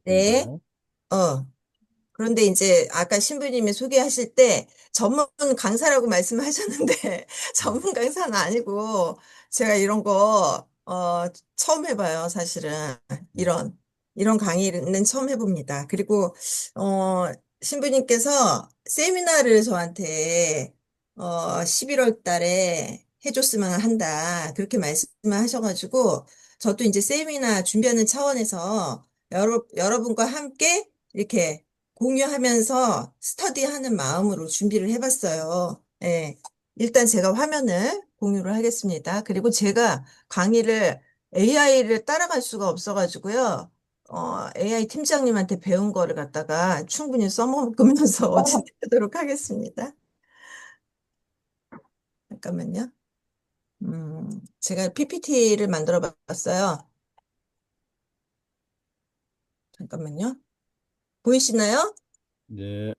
네. 맞습니다. 어. 그런데 이제 아까 신부님이 소개하실 때 전문 강사라고 말씀하셨는데 음, 전문 강사는 아니고 제가 이런 거, 처음 해봐요, 사실은. 음, 이런 강의는 처음 해봅니다. 그리고, 어, 신부님께서 세미나를 저한테, 11월 달에 해줬으면 한다. 그렇게 말씀을 하셔가지고 저도 이제 세미나 준비하는 차원에서 여러분과 함께 이렇게 공유하면서 스터디하는 마음으로 준비를 해봤어요. 예. 일단 제가 화면을 공유를 하겠습니다. 그리고 제가 강의를 AI를 따라갈 수가 없어가지고요. AI 팀장님한테 배운 거를 갖다가 충분히 써먹으면서 진행하도록 하겠습니다. 잠깐만요. 제가 PPT를 만들어 봤어요. 잠깐만요. 보이시나요? 네,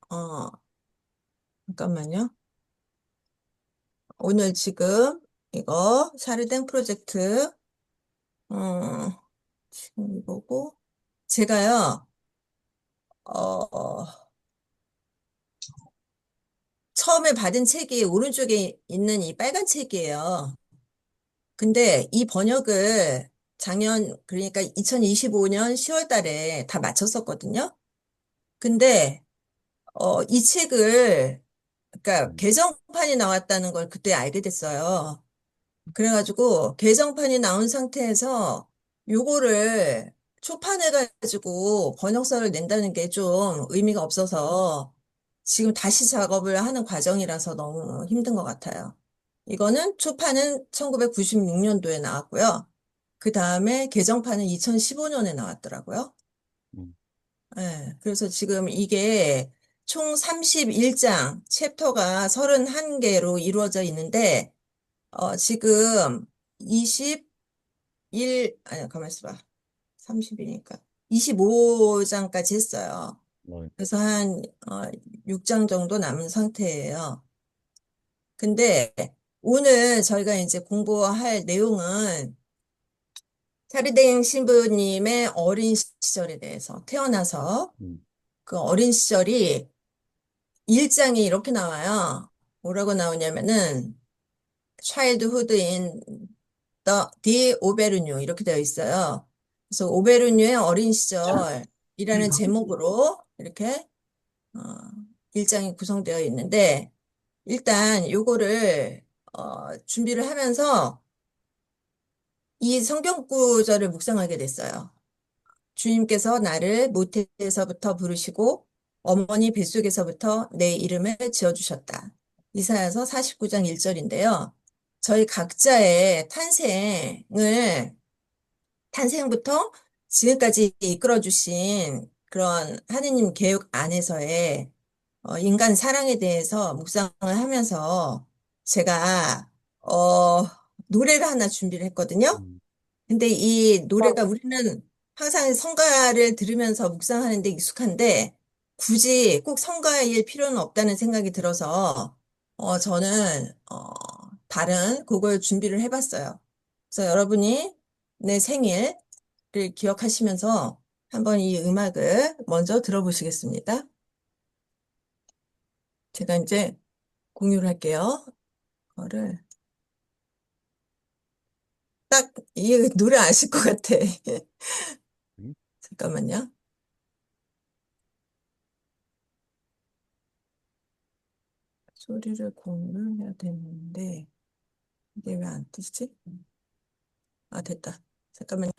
어, 잠깐만요. 오늘 지금 이거 샤르댕 프로젝트, 지금 이거고, 제가요, 어, 처음에 받은 책이 오른쪽에 있는 이 빨간 책이에요. 근데 이 번역을 그러니까 2025년 10월 달에 다 마쳤었거든요. 근데, 이 책을, 그러니까 음, 개정판이 나왔다는 걸 그때 알게 됐어요. 그래가지고 개정판이 나온 상태에서 요거를 초판해가지고 번역서를 낸다는 게 좀 의미가 없어서 지금 다시 작업을 하는 과정이라서 너무 힘든 것 같아요. 이거는 초판은 1996년도에 나왔고요. 그 다음에 개정판은 2015년에 나왔더라고요. 음, 예, 그래서 지금 이게 총 31장, 챕터가 31개로 이루어져 있는데 지금 아니, 가만 있어봐. 30이니까. 25장까지 했어요. 어, 그래서 한, 6장 정도 남은 상태예요. 근데 오늘 저희가 이제 공부할 내용은 차리댕 신부님의 어린 시절에 대해서 태어나서 음, 그 어린 시절이 1장이 이렇게 나와요. 뭐라고 나오냐면은 childhood in 디 오베르뉴 이렇게 되어 있어요. 그래서 오베르뉴의 어린 시절이라는 제목으로 이렇게 어, 일장이 구성되어 있는데 일단 요거를 준비를 하면서 이 성경 구절을 묵상하게 됐어요. 주님께서 나를 모태에서부터 부르시고 어머니 뱃속에서부터 내 이름을 지어주셨다. 이사야서 49장 1절인데요. 저희 각자의 탄생부터 지금까지 이끌어주신 그런 하느님 계획 안에서의 인간 사랑에 대해서 묵상을 하면서 제가 노래를 하나 준비를 했거든요. 음, 근데 이 노래가 우리는 항상 성가를 들으면서 묵상하는데 익숙한데 굳이 꼭 성가일 필요는 없다는 생각이 들어서 저는 다른 곡을 준비를 해봤어요. 그래서 여러분이 내 생일을 기억하시면서 한번 이 음악을 먼저 들어보시겠습니다. 제가 이제 공유를 할게요. 그거를 딱 이 노래 아실 것 같아. 음, 잠깐만요. 소리를 공유를 해야 되는데 이게 왜 안 뜨지? 아, 됐다. 잠깐만요.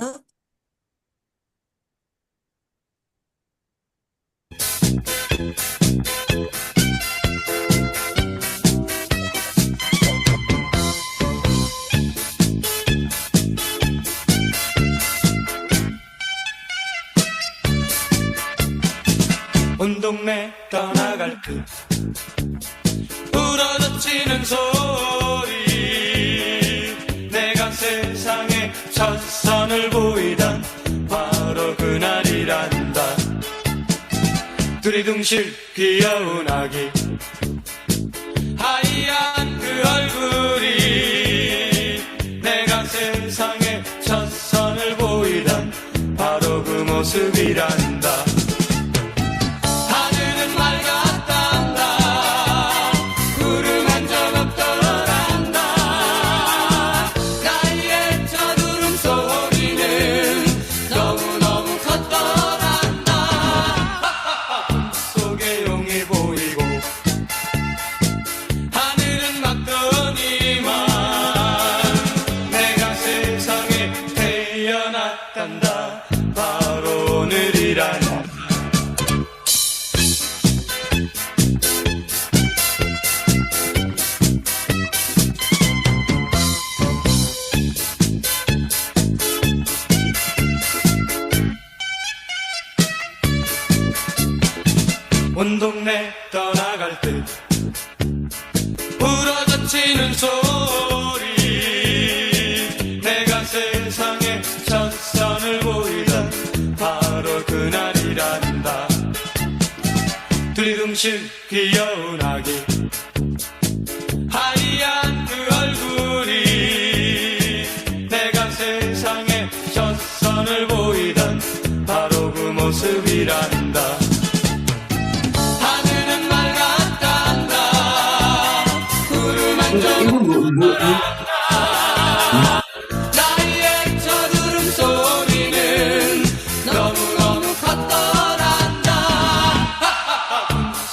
온 동네 떠나갈 듯 부러져치는 소리 내가 세상에 첫선을 보이던 바로 그날이란다 두리둥실 귀여운 아기 하얀 그 얼굴이 내가 세상에 첫선을 보이던 모습이란다. 하늘은 맑았단다. 구름 한 점 없더란다. 나의 저두름 소리는 너무너무 컸더란다. 속에 용이 보이고 하늘은 막더니만 내가 세상에 태어났단다. 바로 오늘이란다. 온 동네 떠나갈 때 부러져치는 소리 내가 세상에 첫 선을 보이던 바로 그날이란다. 뒤둥실 귀여운 아기 하얀 그 얼굴이 내가 세상에 첫 선을 보이던 바로 그 모습이란다. 하늘은 맑았단다. 구름 한 점 없단다. 나의 저두름 소리는 너무너무 컸더란다.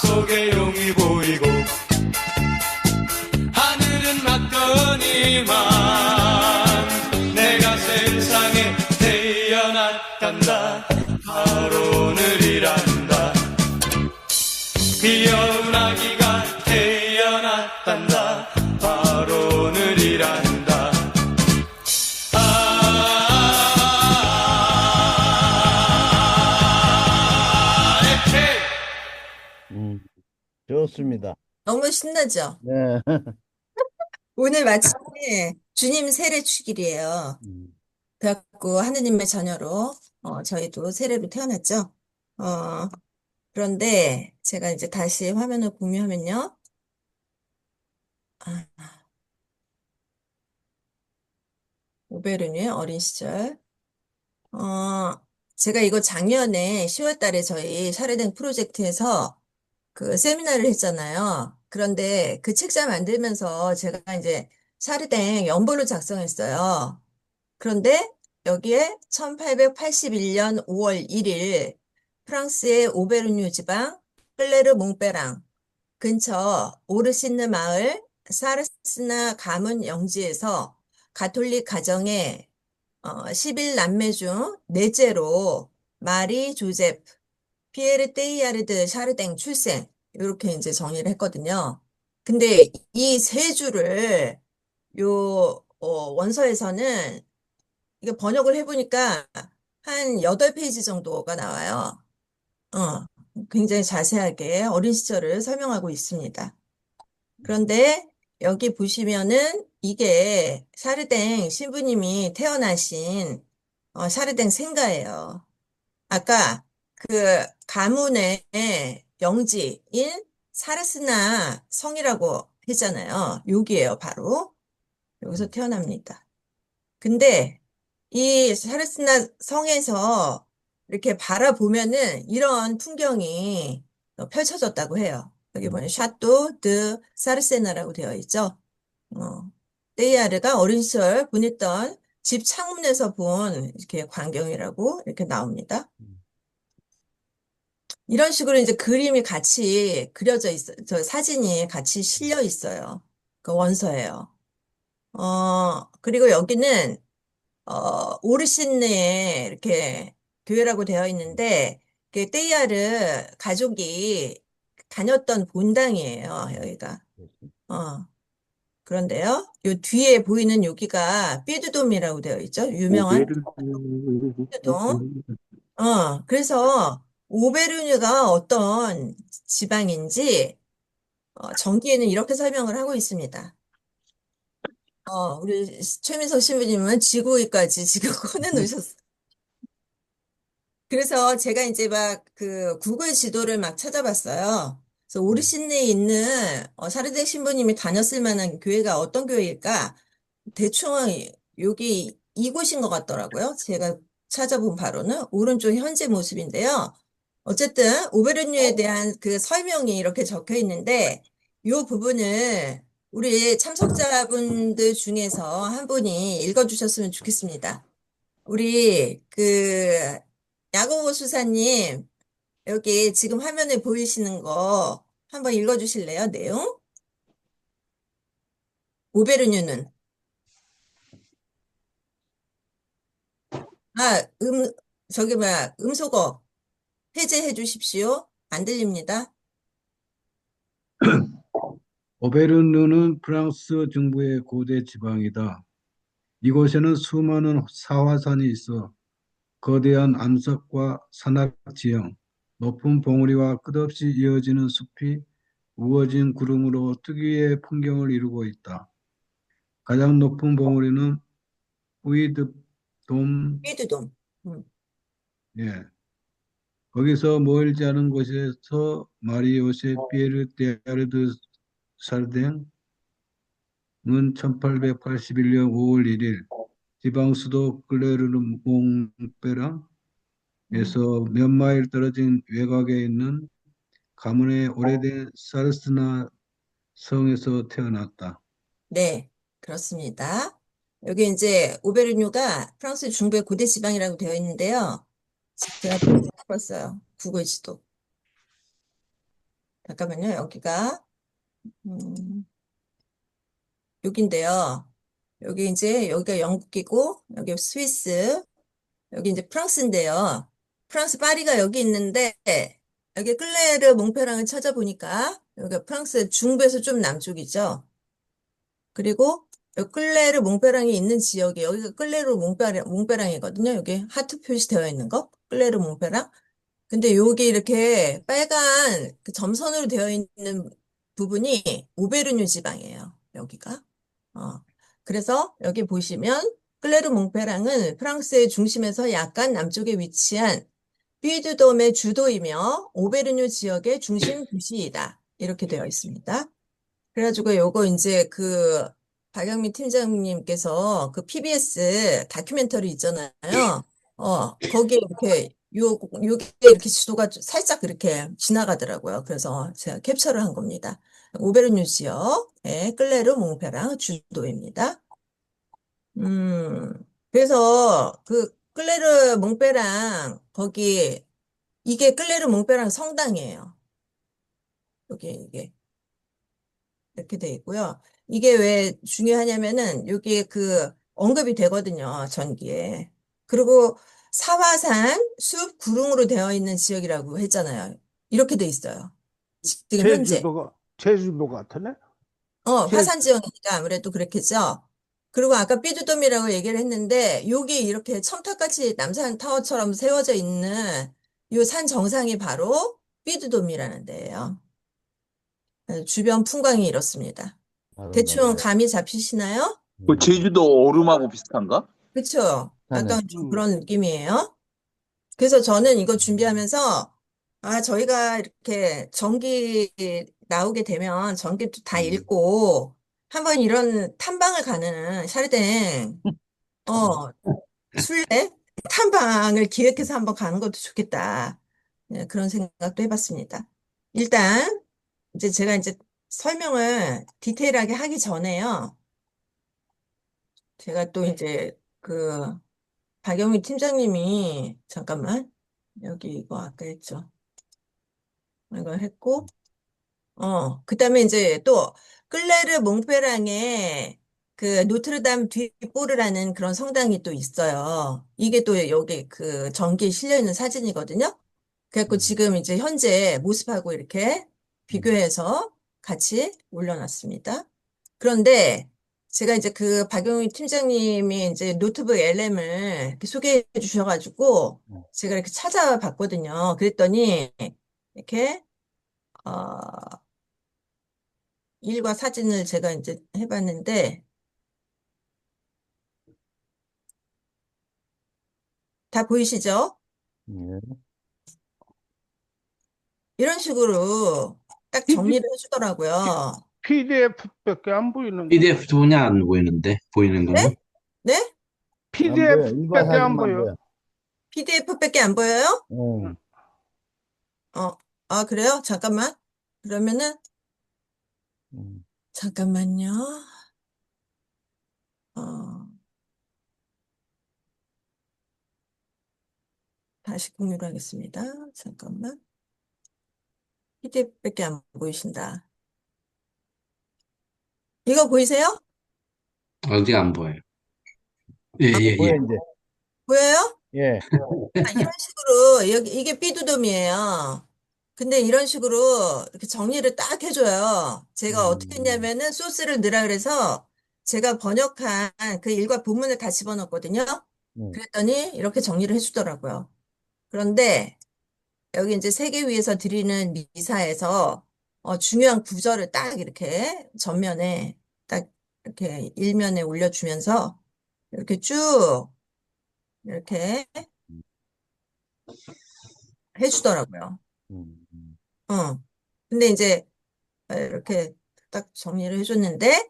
속에 용이 보이고 하늘은 막더니만 내가 세상에 태어났단다. 바로 오늘이란다. 귀여운 아기가 태어났단다. 바로 오늘이란다. 에헤이. 좋습니다. 너무 신나죠? 네. 오늘 마침내 주님 세례 축일이에요. 그래갖고 하느님의 자녀로 저희도 세례로 태어났죠. 어, 그런데 제가 이제 다시 화면을 공유하면요. 아, 오베르니의 어린 시절. 제가 이거 작년에 10월 달에 저희 샤르댕 프로젝트에서 그 세미나를 했잖아요. 그런데 그 책자 만들면서 제가 이제 샤르댕 연보를 작성했어요. 그런데 여기에 1881년 5월 1일 프랑스의 오베르뉴 지방 클레르 몽페랑 근처 오르시느 마을 사르스나 가문 영지에서 가톨릭 가정의 11남매 중 넷째로 마리 조제프 피에르 테이야르드 샤르댕 출생 이렇게 이제 정리를 했거든요. 근데 이 세 줄을 요 원서에서는 이게 번역을 해보니까 한 8페이지 정도가 나와요. 어, 굉장히 자세하게 어린 시절을 설명하고 있습니다. 그런데 여기 보시면은 이게 샤르댕 신부님이 태어나신 샤르댕 생가예요. 아까 그 가문의 영지인 사르스나 성이라고 했잖아요. 여기에요, 바로. 여기서 태어납니다. 근데 이 사르스나 성에서 이렇게 바라보면은 이런 풍경이 펼쳐졌다고 해요. 여기 보면 샤또 드 사르세나라고 되어 있죠. 테이야르가 어린 시절 보냈던 집 창문에서 본 이렇게 광경이라고 이렇게 나옵니다. 이런 식으로 이제 그림이 같이 그려져 있어요. 저 사진이 같이 실려 있어요. 그 원서예요. 그리고 여기는 오르신느에 이렇게 교회라고 되어 있는데, 그 테이야르 가족이 다녔던 본당이에요, 여기가. 그런데요, 요 뒤에 보이는 여기가 삐두돔이라고 되어 있죠? 유명한 삐두돔. 그래서 오베르뉴가 어떤 지방인지 전기에는 이렇게 설명을 하고 있습니다. 우리 최민석 신부님은 지구위까지 지금 꺼내놓으셨어요. 그래서 제가 이제 막 그 구글 지도를 막 찾아봤어요. 그래서 오르신리에 있는 샤르댕 신부님이 다녔을 만한 교회가 어떤 교회일까? 대충 여기 이곳인 것 같더라고요. 제가 찾아본 바로는 오른쪽 현재 모습인데요. 어쨌든 오베르뉴에 대한 그 설명이 이렇게 적혀 있는데 이 부분을 우리 참석자분들 중에서 한 분이 읽어주셨으면 좋겠습니다. 우리 그 야고보 수사님 여기 지금 화면에 보이시는 거 한번 읽어주실래요? 내용? 오베르뉴는 아, 저기 뭐야 음소거 해제해 주십시오. 안 들립니다. 오베르느는 프랑스 중부의 고대 지방이다. 이곳에는 수많은 사화산이 있어 거대한 암석과 산악 지형, 높은 봉우리와 끝없이 이어지는 숲이 우거진 구름으로 특유의 풍경을 이루고 있다. 가장 높은 봉우리는 우이드돔, 삐두돔. 음, 예. 거기서 멀지 않은 곳에서 마리오세 피에르 데아르드 살댕은 1881년 5월 1일 지방 수도 클레르몽페랑에서 음. 몇 마일 떨어진 외곽에 있는 가문의 오래된 사르스나 성에서 태어났다. 네, 그렇습니다. 여기 이제 오베르뉴가 프랑스 중부의 고대 지방이라고 되어 있는데요. 제가 또 풀었어요. 구글 지도. 잠깐만요. 여기가 음, 여기인데요. 여기 이제 여기가 영국이고 여기 스위스, 여기 이제 프랑스인데요. 프랑스 파리가 여기 있는데 여기 클레르 몽페랑을 찾아보니까 여기가 프랑스 중부에서 좀 남쪽이죠. 그리고 여 클레르 몽페랑이 있는 지역이 여기가 클레르 몽페랑이거든요. 여기 하트 표시되어 있는 거 클레르 몽페랑. 근데 여기 이렇게 빨간 그 점선으로 되어 있는 부분이 오베르뉴 지방이에요. 여기가. 어. 그래서 여기 보시면 클레르 몽페랑은 프랑스의 중심에서 약간 남쪽에 위치한 삐두돔의 주도이며 오베르뉴 지역의 중심 도시이다. 이렇게 되어 있습니다. 그래가지고 요거 이제 그 박영민 팀장님께서 그 PBS 다큐멘터리 있잖아요. 거기에 이렇게 요게 이렇게 지도가 살짝 이렇게 지나가더라고요. 그래서 제가 캡처를 한 겁니다. 오베르뉴 지역의 클레르 몽페랑 주도입니다. 음, 그래서 그 클레르 몽페랑 거기 이게 클레르 몽페랑 성당이에요. 여기 이게. 이렇게 돼 있고요. 이게 왜 중요하냐면은 여기 그 언급이 되거든요. 전기에. 그리고 사화산 숲 구릉으로 되어 있는 지역이라고 했잖아요. 이렇게 돼 있어요. 지금 현재. 제주도 같으네? 제, 화산 지역이니까 아무래도 그렇겠죠. 그리고 아까 삐두돔이라고 얘기를 했는데 여기 이렇게 첨탑같이 남산 타워처럼 세워져 있는 요 산 정상이 바로 삐두돔이라는 데예요. 주변 풍광이 이렇습니다. 대충 아름답네. 감이 잡히시나요? 그 제주도 오름하고 비슷한가? 그쵸? 하네. 약간 좀 그런 느낌이에요. 그래서 저는 이거 준비하면서, 저희가 이렇게 전기 나오게 되면 전기도 다 읽고, 한번 이런 탐방을 가는 샤르댕, 어, 순례? 탐방을 기획해서 한번 가는 것도 좋겠다. 네, 그런 생각도 해봤습니다. 일단, 이제 제가 이제 설명을 디테일하게 하기 전에요. 제가 또 이제 그 박영희 팀장님이 잠깐만 여기 이거 아까 했죠. 이거 했고 그다음에 이제 또 클레르 몽페랑에 그 노트르담 뒷보르라는 그런 성당이 또 있어요. 이게 또 여기 그 전기에 실려 있는 사진이거든요. 그래갖고 지금 이제 현재 모습하고 이렇게 비교해서 같이 올려놨습니다. 그런데 제가 이제 그 박용희 팀장님이 이제 노트북 LM을 이렇게 소개해 주셔가지고 제가 이렇게 찾아봤거든요. 그랬더니 이렇게 어, 일과 사진을 제가 이제 해봤는데 다 보이시죠? 예. 이런 식으로 딱 정리를 해주더라고요. PDF밖에 안 보이는데. PDF 전혀 안 보이는데 보이는 네? 거는 네? 안 보여. 일과 PDF밖에 안 사진만 보여. 보여. PDF밖에 안 보여요? 어, 그래요? 잠깐만. 그러면은, 음, 잠깐만요. 어, 다시 공유를 하겠습니다. 잠깐만. PDF밖에 안 보이신다. 이거 보이세요? 어디 안 보여요? 예, 예, 뭐야, 예. 이제. 보여요? 예. 이런 식으로, 이게 삐두둠이에요. 근데 이런 식으로 이렇게 정리를 딱 해줘요. 제가 어떻게 했냐면은 소스를 넣으라 그래서 제가 번역한 그 일과 본문을 다 집어넣었거든요. 음, 그랬더니 이렇게 정리를 해주더라고요. 그런데 여기 이제 세계 위에서 드리는 미사에서 중요한 구절을 딱 이렇게 전면에 딱 이렇게 일면에 올려주면서 이렇게 쭉 이렇게 해주더라고요. 음, 음, 어. 근데 이제 이렇게 딱 정리를 해줬는데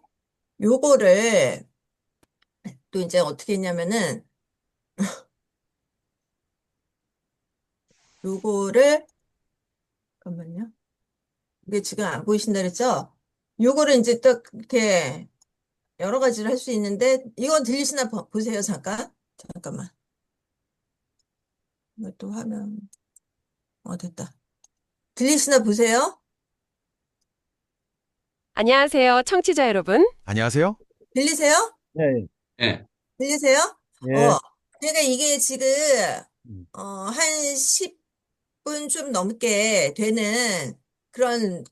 요거를 또 이제 어떻게 했냐면은 요거를 잠깐만요. 이게 지금 안 보이신다 그랬죠? 요거를 이제 딱 이렇게 여러 가지를 할 수 있는데 이건 들리시나 보세요. 잠깐만. 이것도 화면 됐다. 들리시나 보세요. 안녕하세요, 청취자 여러분. 안녕하세요. 들리세요? 예, 예. 들리세요? 예. 그러니까 이게 지금 음, 한 10분 좀 넘게 되는 그런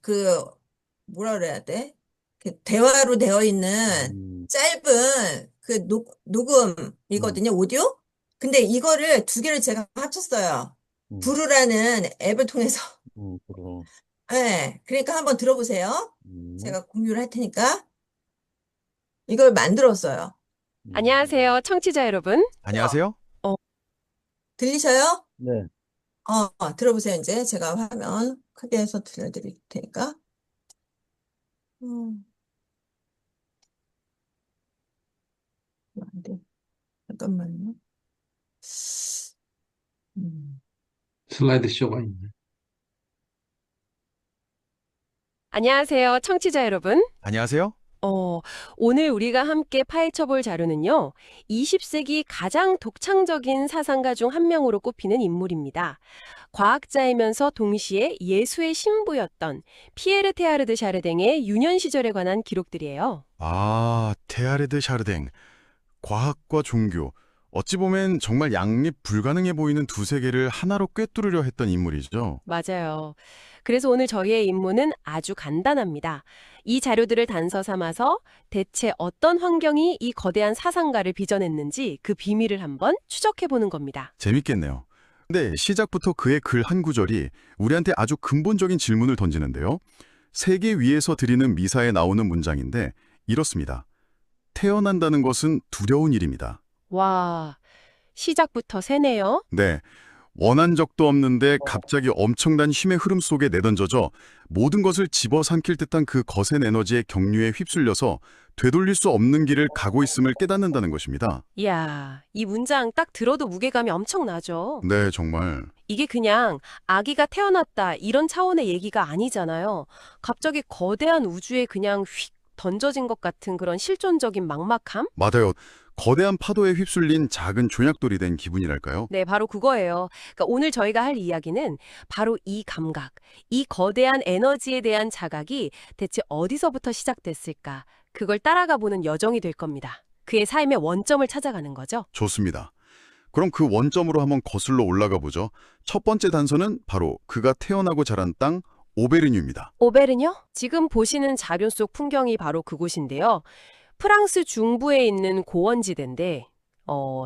뭐라 그래야 돼? 그 대화로 되어 있는 음, 짧은 그 음, 녹음이거든요, 오디오? 근데 이거를 두 개를 제가 합쳤어요. 음, 부르라는 앱을 통해서. 그럼, 네, 그러니까 한번 들어보세요. 음, 제가 공유를 할 테니까. 이걸 만들었어요. 안녕하세요, 청취자 여러분. 안녕하세요. 어, 들리셔요? 네, 들어보세요, 이제. 제가 화면 크게 해서 들려드릴 테니까. 음, 안 돼. 잠깐만요. 음. 슬라이드 쇼가 있네. 안녕하세요, 청취자 여러분. 안녕하세요. 오늘 우리가 함께 파헤쳐 볼 자료는요, 20세기 가장 독창적인 사상가 중 한 명으로 꼽히는 인물입니다. 과학자이면서 동시에 예수의 신부였던 피에르 테아르드 샤르댕의 유년 시절에 관한 기록들이에요. 아, 테아레드 샤르댕. 과학과 종교. 어찌 보면 정말 양립 불가능해 보이는 두 세계를 하나로 꿰뚫으려 했던 인물이죠. 맞아요. 그래서 오늘 저희의 임무는 아주 간단합니다. 이 자료들을 단서 삼아서 대체 어떤 환경이 이 거대한 사상가를 빚어냈는지 그 비밀을 한번 추적해 보는 겁니다. 재밌겠네요. 근데 시작부터 그의 글 한 구절이 우리한테 아주 근본적인 질문을 던지는데요. 세계 위에서 드리는 미사에 나오는 문장인데 이렇습니다. 태어난다는 것은 두려운 일입니다. 와, 시작부터 세네요. 네. 원한 적도 없는데 갑자기 엄청난 힘의 흐름 속에 내던져져 모든 것을 집어삼킬 듯한 그 거센 에너지의 경류에 휩쓸려서 되돌릴 수 없는 길을 가고 있음을 깨닫는다는 것입니다. 이야, 이 문장 딱 들어도 무게감이 엄청나죠. 네, 정말. 이게 그냥 아기가 태어났다 이런 차원의 얘기가 아니잖아요. 갑자기 거대한 우주에 그냥 휙 던져진 것 같은 그런 실존적인 막막함? 맞아요. 거대한 파도에 휩쓸린 작은 종약돌이 된 기분이랄까요? 네, 바로 그거예요. 그러니까 오늘 저희가 할 이야기는 바로 이 감각, 이 거대한 에너지에 대한 자각이 대체 어디서부터 시작됐을까? 그걸 따라가 보는 여정이 될 겁니다. 그의 삶의 원점을 찾아가는 거죠. 좋습니다. 그럼 그 원점으로 한번 거슬러 올라가 보죠. 첫 번째 단서는 바로 그가 태어나고 자란 땅 오베르뉴입니다. 오베르뇨? 지금 보시는 자료 속 풍경이 바로 그곳인데요. 프랑스 중부에 있는 고원지대인데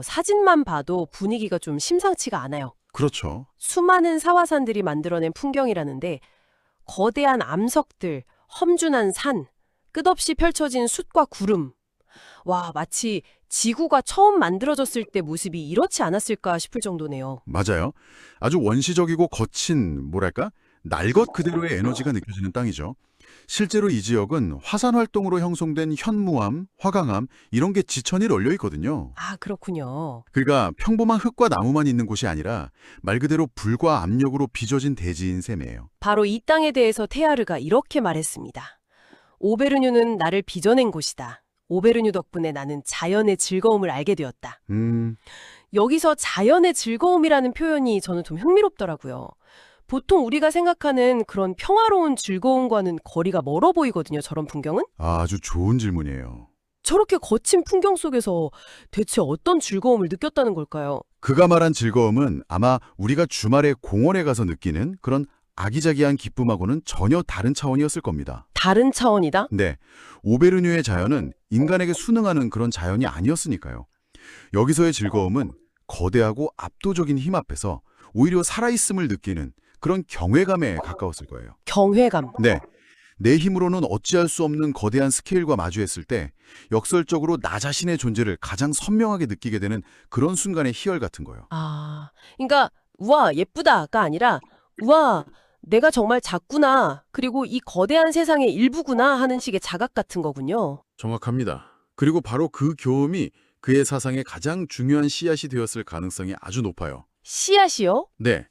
사진만 봐도 분위기가 좀 심상치가 않아요. 그렇죠. 수많은 사화산들이 만들어낸 풍경이라는데 거대한 암석들, 험준한 산, 끝없이 펼쳐진 숲과 구름. 와, 마치 지구가 처음 만들어졌을 때 모습이 이렇지 않았을까 싶을 정도네요. 맞아요. 아주 원시적이고 거친, 뭐랄까? 날 것 그대로의 에너지가 느껴지는 땅이죠. 실제로 이 지역은 화산 활동으로 형성된 현무암, 화강암 이런 게 지천이 널려 있거든요. 아, 그렇군요. 그러니까 평범한 흙과 나무만 있는 곳이 아니라 말 그대로 불과 압력으로 빚어진 대지인 셈이에요. 바로 이 땅에 대해서 테아르가 이렇게 말했습니다. 오베르뉴는 나를 빚어낸 곳이다. 오베르뉴 덕분에 나는 자연의 즐거움을 알게 되었다. 여기서 자연의 즐거움이라는 표현이 저는 좀 흥미롭더라고요. 보통 우리가 생각하는 그런 평화로운 즐거움과는 거리가 멀어 보이거든요, 저런 풍경은. 아주 좋은 질문이에요. 저렇게 거친 풍경 속에서 대체 어떤 즐거움을 느꼈다는 걸까요? 그가 말한 즐거움은 아마 우리가 주말에 공원에 가서 느끼는 그런 아기자기한 기쁨하고는 전혀 다른 차원이었을 겁니다. 다른 차원이다? 네, 오베르뉴의 자연은 인간에게 순응하는 그런 자연이 아니었으니까요. 여기서의 즐거움은 거대하고 압도적인 힘 앞에서 오히려 살아있음을 느끼는 그런 경외감에 가까웠을 거예요. 경외감. 네, 내 힘으로는 어찌할 수 없는 거대한 스케일과 마주했을 때 역설적으로 나 자신의 존재를 가장 선명하게 느끼게 되는 그런 순간의 희열 같은 거예요. 아, 그러니까 우와, 예쁘다가 아니라 우와, 내가 정말 작구나. 그리고 이 거대한 세상의 일부구나 하는 식의 자각 같은 거군요. 정확합니다. 그리고 바로 그 교음이 그의 사상의 가장 중요한 씨앗이 되었을 가능성이 아주 높아요. 씨앗이요? 네,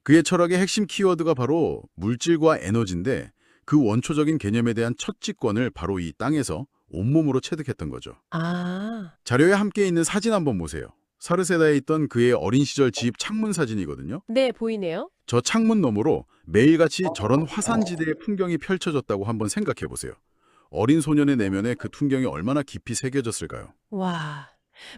그의 철학의 핵심 키워드가 바로 물질과 에너지인데 그 원초적인 개념에 대한 첫 직권을 바로 이 땅에서 온몸으로 체득했던 거죠. 아, 자료에 함께 있는 사진 한번 보세요. 사르세다에 있던 그의 어린 시절 집 창문 사진이거든요. 네, 보이네요. 저 창문 너머로 매일같이 저런 화산지대의 풍경이 펼쳐졌다고 한번 생각해 보세요. 어린 소년의 내면에 그 풍경이 얼마나 깊이 새겨졌을까요? 와,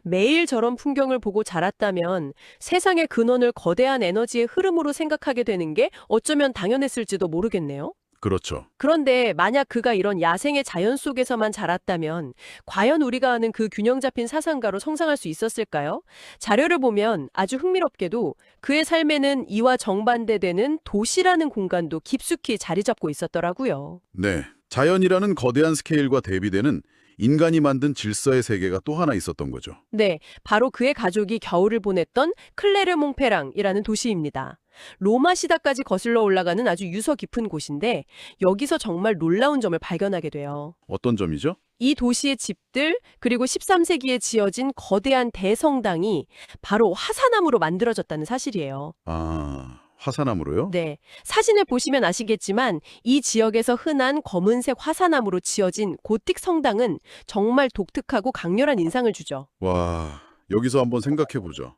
매일 저런 풍경을 보고 자랐다면 세상의 근원을 거대한 에너지의 흐름으로 생각하게 되는 게 어쩌면 당연했을지도 모르겠네요. 그렇죠. 그런데 만약 그가 이런 야생의 자연 속에서만 자랐다면 과연 우리가 아는 그 균형 잡힌 사상가로 성장할 수 있었을까요? 자료를 보면 아주 흥미롭게도 그의 삶에는 이와 정반대되는 도시라는 공간도 깊숙이 자리 잡고 있었더라고요. 네, 자연이라는 거대한 스케일과 대비되는 인간이 만든 질서의 세계가 또 하나 있었던 거죠. 네, 바로 그의 가족이 겨울을 보냈던 클레르몽페랑이라는 도시입니다. 로마 시다까지 거슬러 올라가는 아주 유서 깊은 곳인데 여기서 정말 놀라운 점을 발견하게 돼요. 어떤 점이죠? 이 도시의 집들 그리고 13세기에 지어진 거대한 대성당이 바로 화산암으로 만들어졌다는 사실이에요. 아, 화산암으로요? 네, 사진을 보시면 아시겠지만 이 지역에서 흔한 검은색 화산암으로 지어진 고틱 성당은 정말 독특하고 강렬한 인상을 주죠. 와, 여기서 한번 생각해보죠.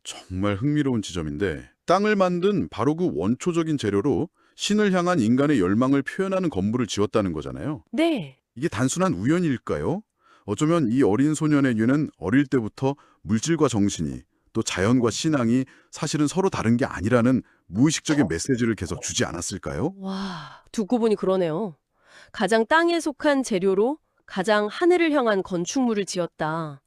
정말 흥미로운 지점인데 땅을 만든 바로 그 원초적인 재료로 신을 향한 인간의 열망을 표현하는 건물을 지었다는 거잖아요. 네, 이게 단순한 우연일까요? 어쩌면 이 어린 소년에게는 어릴 때부터 물질과 정신이 또 자연과 신앙이 사실은 서로 다른 게 아니라는 무의식적인 메시지를 계속 주지 않았을까요? 와, 듣고 보니 그러네요. 가장 땅에 속한 재료로 가장 하늘을 향한 건축물을 지었다.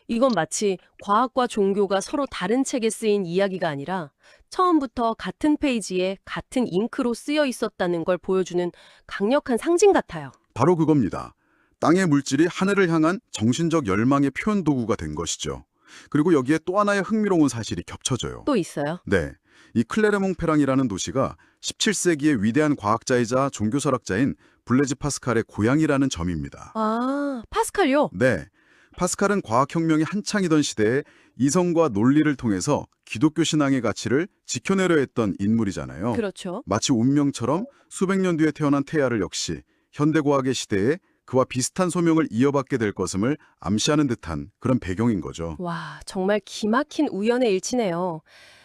이건 마치 과학과 종교가 서로 다른 책에 쓰인 이야기가 아니라 처음부터 같은 페이지에 같은 잉크로 쓰여 있었다는 걸 보여주는 강력한 상징 같아요. 바로 그겁니다. 땅의 물질이 하늘을 향한 정신적 열망의 표현 도구가 된 것이죠. 그리고 여기에 또 하나의 흥미로운 사실이 겹쳐져요. 또 있어요? 네, 이 클레르몽페랑이라는 도시가 17세기의 위대한 과학자이자 종교설학자인 블레즈 파스칼의 고향이라는 점입니다. 아, 파스칼요? 네, 파스칼은 과학혁명이 한창이던 시대에 이성과 논리를 통해서 기독교 신앙의 가치를 지켜내려 했던 인물이잖아요. 그렇죠. 마치 운명처럼 수백 년 뒤에 태어난 테야를 역시 현대과학의 시대에 그와 비슷한 소명을 이어받게 될 것임을 암시하는 듯한 그런 배경인 거죠. 와, 정말 기막힌 우연의 일치네요.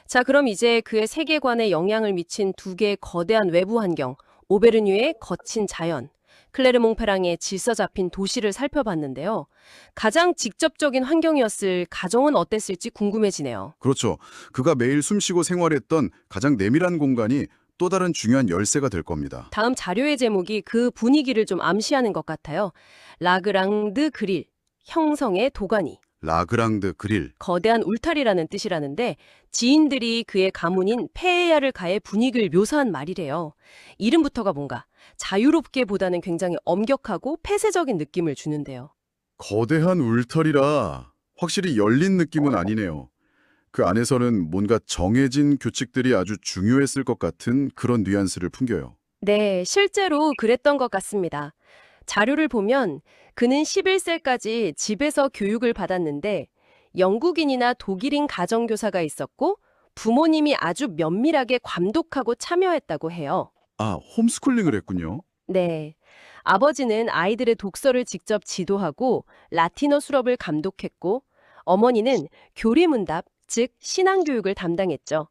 자, 그럼 이제 그의 세계관에 영향을 미친 두 개의 거대한 외부 환경, 오베르뉴의 거친 자연, 클레르몽페랑의 질서 잡힌 도시를 살펴봤는데요. 가장 직접적인 환경이었을 가정은 어땠을지 궁금해지네요. 그렇죠. 그가 매일 숨쉬고 생활했던 가장 내밀한 공간이 또 다른 중요한 열쇠가 될 겁니다. 다음 자료의 제목이 그 분위기를 좀 암시하는 것 같아요. 라그랑드 그릴, 형성의 도가니. 라그랑드 그릴. 거대한 울타리라는 뜻이라는데 지인들이 그의 가문인 페에야를 가해 분위기를 묘사한 말이래요. 이름부터가 뭔가 자유롭게 보다는 굉장히 엄격하고 폐쇄적인 느낌을 주는데요. 거대한 울타리라 확실히 열린 느낌은 아니네요. 그 안에서는 뭔가 정해진 규칙들이 아주 중요했을 것 같은 그런 뉘앙스를 풍겨요. 네, 실제로 그랬던 것 같습니다. 자료를 보면 그는 11세까지 집에서 교육을 받았는데 영국인이나 독일인 가정교사가 있었고 부모님이 아주 면밀하게 감독하고 참여했다고 해요. 아, 홈스쿨링을 했군요. 네. 아버지는 아이들의 독서를 직접 지도하고 라틴어 수업을 감독했고 어머니는 교리문답, 즉 신앙교육을 담당했죠.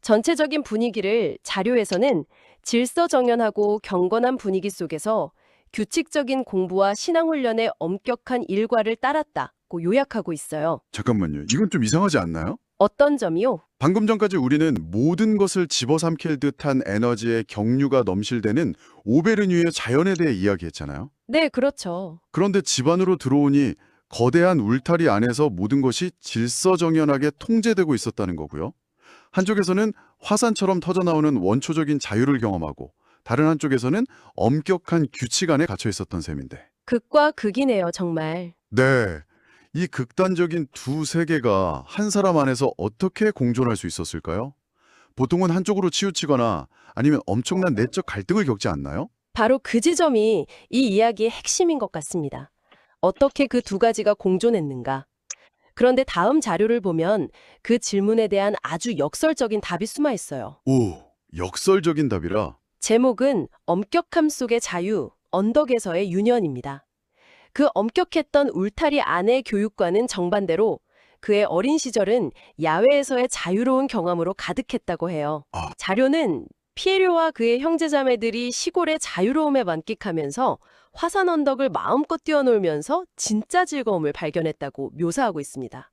전체적인 분위기를 자료에서는 질서정연하고 경건한 분위기 속에서 규칙적인 공부와 신앙훈련의 엄격한 일과를 따랐다고 요약하고 있어요. 잠깐만요. 이건 좀 이상하지 않나요? 어떤 점이요? 방금 전까지 우리는 모든 것을 집어삼킬 듯한 에너지의 경류가 넘실대는 오베르뉴의 자연에 대해 이야기했잖아요. 네, 그렇죠. 그런데 집 안으로 들어오니 거대한 울타리 안에서 모든 것이 질서정연하게 통제되고 있었다는 거고요. 한쪽에서는 화산처럼 터져나오는 원초적인 자유를 경험하고 다른 한쪽에서는 엄격한 규칙 안에 갇혀 있었던 셈인데. 극과 극이네요, 정말. 네. 이 극단적인 두 세계가 한 사람 안에서 어떻게 공존할 수 있었을까요? 보통은 한쪽으로 치우치거나 아니면 엄청난 내적 갈등을 겪지 않나요? 바로 그 지점이 이 이야기의 핵심인 것 같습니다. 어떻게 그 두 가지가 공존했는가? 그런데 다음 자료를 보면 그 질문에 대한 아주 역설적인 답이 숨어 있어요. 오, 역설적인 답이라. 제목은 엄격함 속의 자유, 언덕에서의 유년입니다. 그 엄격했던 울타리 안의 교육과는 정반대로 그의 어린 시절은 야외에서의 자유로운 경험으로 가득했다고 해요. 아. 자료는 피에료와 그의 형제자매들이 시골의 자유로움에 만끽하면서 화산 언덕을 마음껏 뛰어놀면서 진짜 즐거움을 발견했다고 묘사하고 있습니다.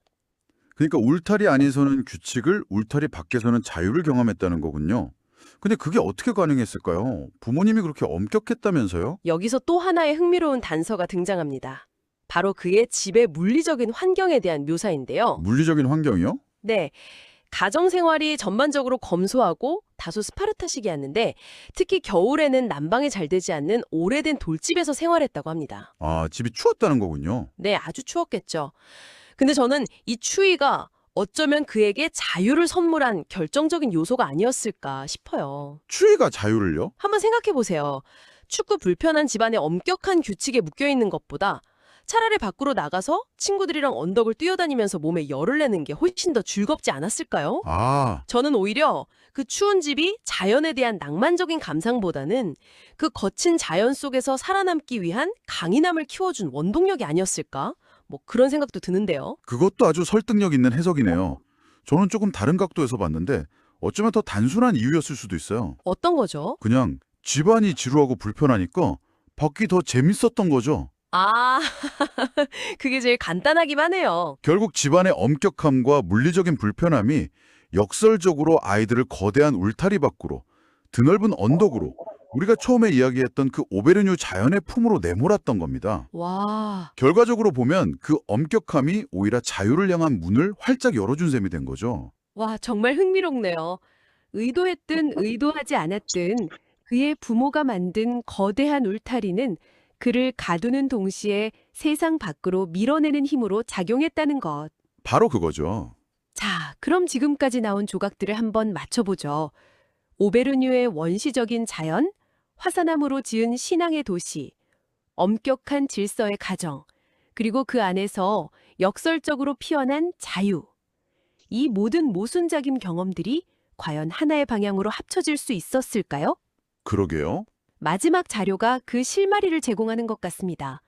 그러니까 울타리 안에서는 규칙을, 울타리 밖에서는 자유를 경험했다는 거군요. 근데 그게 어떻게 가능했을까요? 부모님이 그렇게 엄격했다면서요? 여기서 또 하나의 흥미로운 단서가 등장합니다. 바로 그의 집의 물리적인 환경에 대한 묘사인데요. 물리적인 환경이요? 네. 가정생활이 전반적으로 검소하고 다소 스파르타식이었는데 특히 겨울에는 난방이 잘 되지 않는 오래된 돌집에서 생활했다고 합니다. 아, 집이 추웠다는 거군요. 네, 아주 추웠겠죠. 근데 저는 이 추위가 어쩌면 그에게 자유를 선물한 결정적인 요소가 아니었을까 싶어요. 추위가 자유를요? 한번 생각해 보세요. 춥고 불편한 집안의 엄격한 규칙에 묶여있는 것보다 차라리 밖으로 나가서 친구들이랑 언덕을 뛰어다니면서 몸에 열을 내는 게 훨씬 더 즐겁지 않았을까요? 아, 저는 오히려 그 추운 집이 자연에 대한 낭만적인 감상보다는 그 거친 자연 속에서 살아남기 위한 강인함을 키워준 원동력이 아니었을까? 뭐 그런 생각도 드는데요. 그것도 아주 설득력 있는 해석이네요. 저는 조금 다른 각도에서 봤는데 어쩌면 더 단순한 이유였을 수도 있어요. 어떤 거죠? 그냥 집안이 지루하고 불편하니까 밖이 더 재밌었던 거죠. 아, 그게 제일 간단하기만 해요. 결국 집안의 엄격함과 물리적인 불편함이 역설적으로 아이들을 거대한 울타리 밖으로, 드넓은 언덕으로, 우리가 처음에 이야기했던 그 오베르뉴 자연의 품으로 내몰았던 겁니다. 와, 결과적으로 보면 그 엄격함이 오히려 자유를 향한 문을 활짝 열어준 셈이 된 거죠. 와, 정말 흥미롭네요. 의도했든 의도하지 않았든 그의 부모가 만든 거대한 울타리는 그를 가두는 동시에 세상 밖으로 밀어내는 힘으로 작용했다는 것. 바로 그거죠. 자, 그럼 지금까지 나온 조각들을 한번 맞춰보죠. 오베르뉴의 원시적인 자연, 화산암으로 지은 신앙의 도시, 엄격한 질서의 가정, 그리고 그 안에서 역설적으로 피어난 자유. 이 모든 모순작임 경험들이 과연 하나의 방향으로 합쳐질 수 있었을까요? 그러게요. 마지막 자료가 그 실마리를 제공하는 것 같습니다.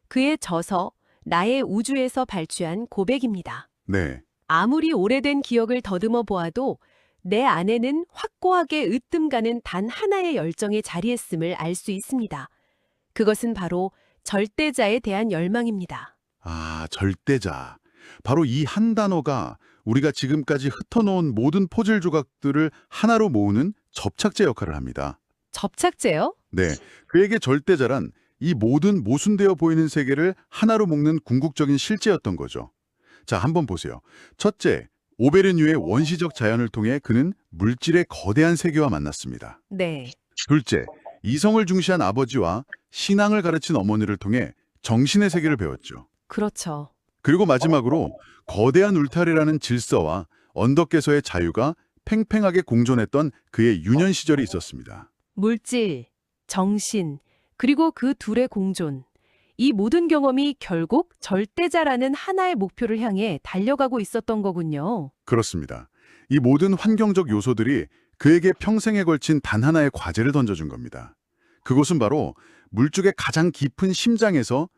그의 저서, 나의 우주에서 발췌한 고백입니다. 네. 아무리 오래된 기억을 더듬어 보아도 내 안에는 확고하게 으뜸가는 단 하나의 열정이 자리했음을 알 수 있습니다. 그것은 바로 절대자에 대한 열망입니다. 아, 절대자. 바로 이 한 단어가 우리가 지금까지 흩어놓은 모든 포즐 조각들을 하나로 모으는 접착제 역할을 합니다. 접착제요? 네, 그에게 절대자란 이 모든 모순되어 보이는 세계를 하나로 묶는 궁극적인 실제였던 거죠. 자, 한번 보세요. 첫째, 오베르뉴의 원시적 자연을 통해 그는 물질의 거대한 세계와 만났습니다. 네. 둘째, 이성을 중시한 아버지와 신앙을 가르친 어머니를 통해 정신의 세계를 배웠죠. 그렇죠. 그리고 마지막으로 거대한 울타리라는 질서와 언덕에서의 자유가 팽팽하게 공존했던 그의 유년 시절이 있었습니다. 물질, 정신, 그리고 그 둘의 공존. 이 모든 경험이 결국 절대자라는 하나의 목표를 향해 달려가고 있었던 거군요. 그렇습니다. 이 모든 환경적 요소들이 그에게 평생에 걸친 단 하나의 과제를 던져준 겁니다. 그것은 바로 물줄의 가장 깊은 심장에서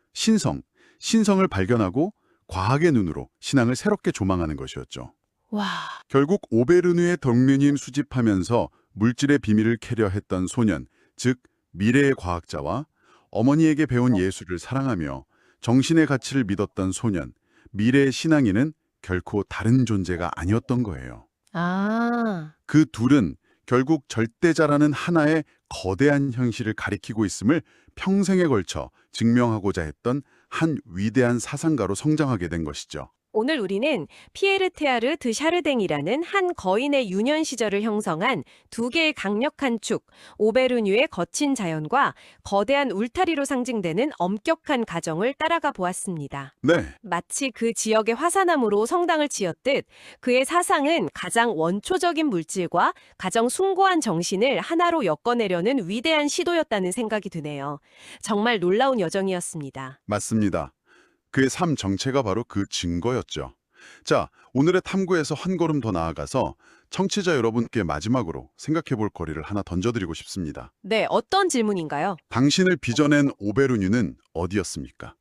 신성을 발견하고 과학의 눈으로 신앙을 새롭게 조망하는 것이었죠. 와, 결국 오베르누의 덕뮤님 수집하면서 물질의 비밀을 캐려 했던 소년, 즉 미래의 과학자와 어머니에게 배운 예술을 사랑하며 정신의 가치를 믿었던 소년, 미래의 신앙인은 결코 다른 존재가 아니었던 거예요. 아, 그 둘은 결국 절대자라는 하나의 거대한 현실을 가리키고 있음을 평생에 걸쳐 증명하고자 했던 한 위대한 사상가로 성장하게 된 것이죠. 오늘 우리는 피에르 테아르 드 샤르댕이라는 한 거인의 유년 시절을 형성한 두 개의 강력한 축, 오베르뉴의 거친 자연과 거대한 울타리로 상징되는 엄격한 가정을 따라가 보았습니다. 네, 마치 그 지역의 화산암으로 성당을 지었듯 그의 사상은 가장 원초적인 물질과 가장 숭고한 정신을 하나로 엮어내려는 위대한 시도였다는 생각이 드네요. 정말 놀라운 여정이었습니다. 맞습니다. 그의 삶 정체가 바로 그 증거였죠. 자, 오늘의 탐구에서 한 걸음 더 나아가서 청취자 여러분께 마지막으로 생각해 볼 거리를 하나 던져드리고 싶습니다. 네, 어떤 질문인가요? 당신을 빚어낸 오베르뉴는 어디였습니까?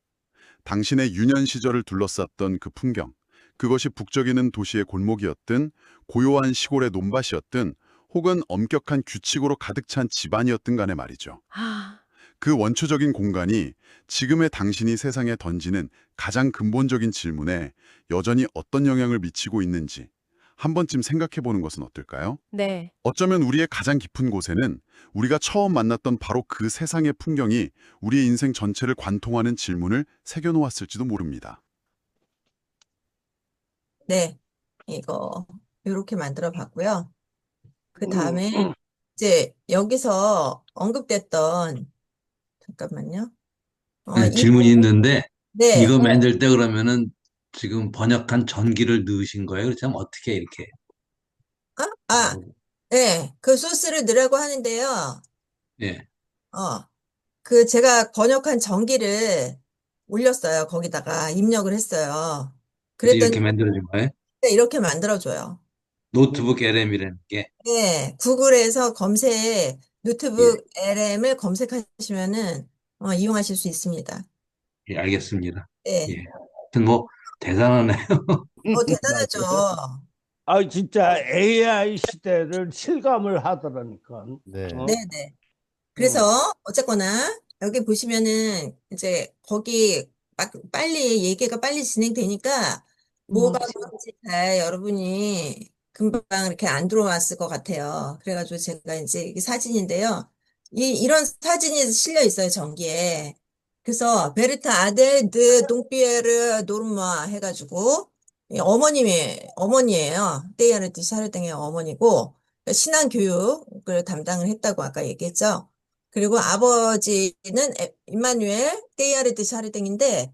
당신의 유년 시절을 둘러쌌던 그 풍경, 그것이 북적이는 도시의 골목이었든 고요한 시골의 논밭이었든 혹은 엄격한 규칙으로 가득 찬 집안이었든 간에 말이죠. 아, 그 원초적인 공간이 지금의 당신이 세상에 던지는 가장 근본적인 질문에 여전히 어떤 영향을 미치고 있는지 한 번쯤 생각해 보는 것은 어떨까요? 네. 어쩌면 우리의 가장 깊은 곳에는 우리가 처음 만났던 바로 그 세상의 풍경이 우리의 인생 전체를 관통하는 질문을 새겨놓았을지도 모릅니다. 네, 이거 이렇게 만들어 봤고요. 그 다음에 이제 여기서 언급됐던 잠깐만요. 네, 이 질문이 있는데 네, 이거 만들 때 그러면은 지금 번역한 전기를 넣으신 거예요? 그렇다면 어떻게 이렇게? 네, 그 소스를 넣으라고 하는데요. 예, 어, 그 제가 번역한 전기를 올렸어요. 거기다가 입력을 했어요. 그래서 그랬더니 이렇게 만들어진 거예요? 이렇게 만들어줘요. 노트북 LM이라는 게. 네, 구글에서 검색 예, 노트북 LM을 검색하시면은 이용하실 수 있습니다. 예, 알겠습니다. 네, 예, 하여튼 뭐 대단하네요. 대단하죠. 아, 진짜 AI 시대를 실감을 하더라니까. 네. 네, 어? 네. 응. 그래서 어쨌거나 여기 보시면은 이제 거기 막 빨리 얘기가 빨리 진행되니까 뭐가 뭔지 잘 여러분이 금방 이렇게 안 들어왔을 것 같아요. 그래가지고 제가 이제 이게 사진인데요. 이런 사진이 실려 있어요, 전기에. 그래서 베르트 아델 드 동피에르 노르마 해가지고 이 어머니예요. 테야르트 샤르댕의 어머니고 신앙 교육을 담당을 했다고 아까 얘기했죠. 그리고 아버지는 임마누엘 테야르트 샤르댕인데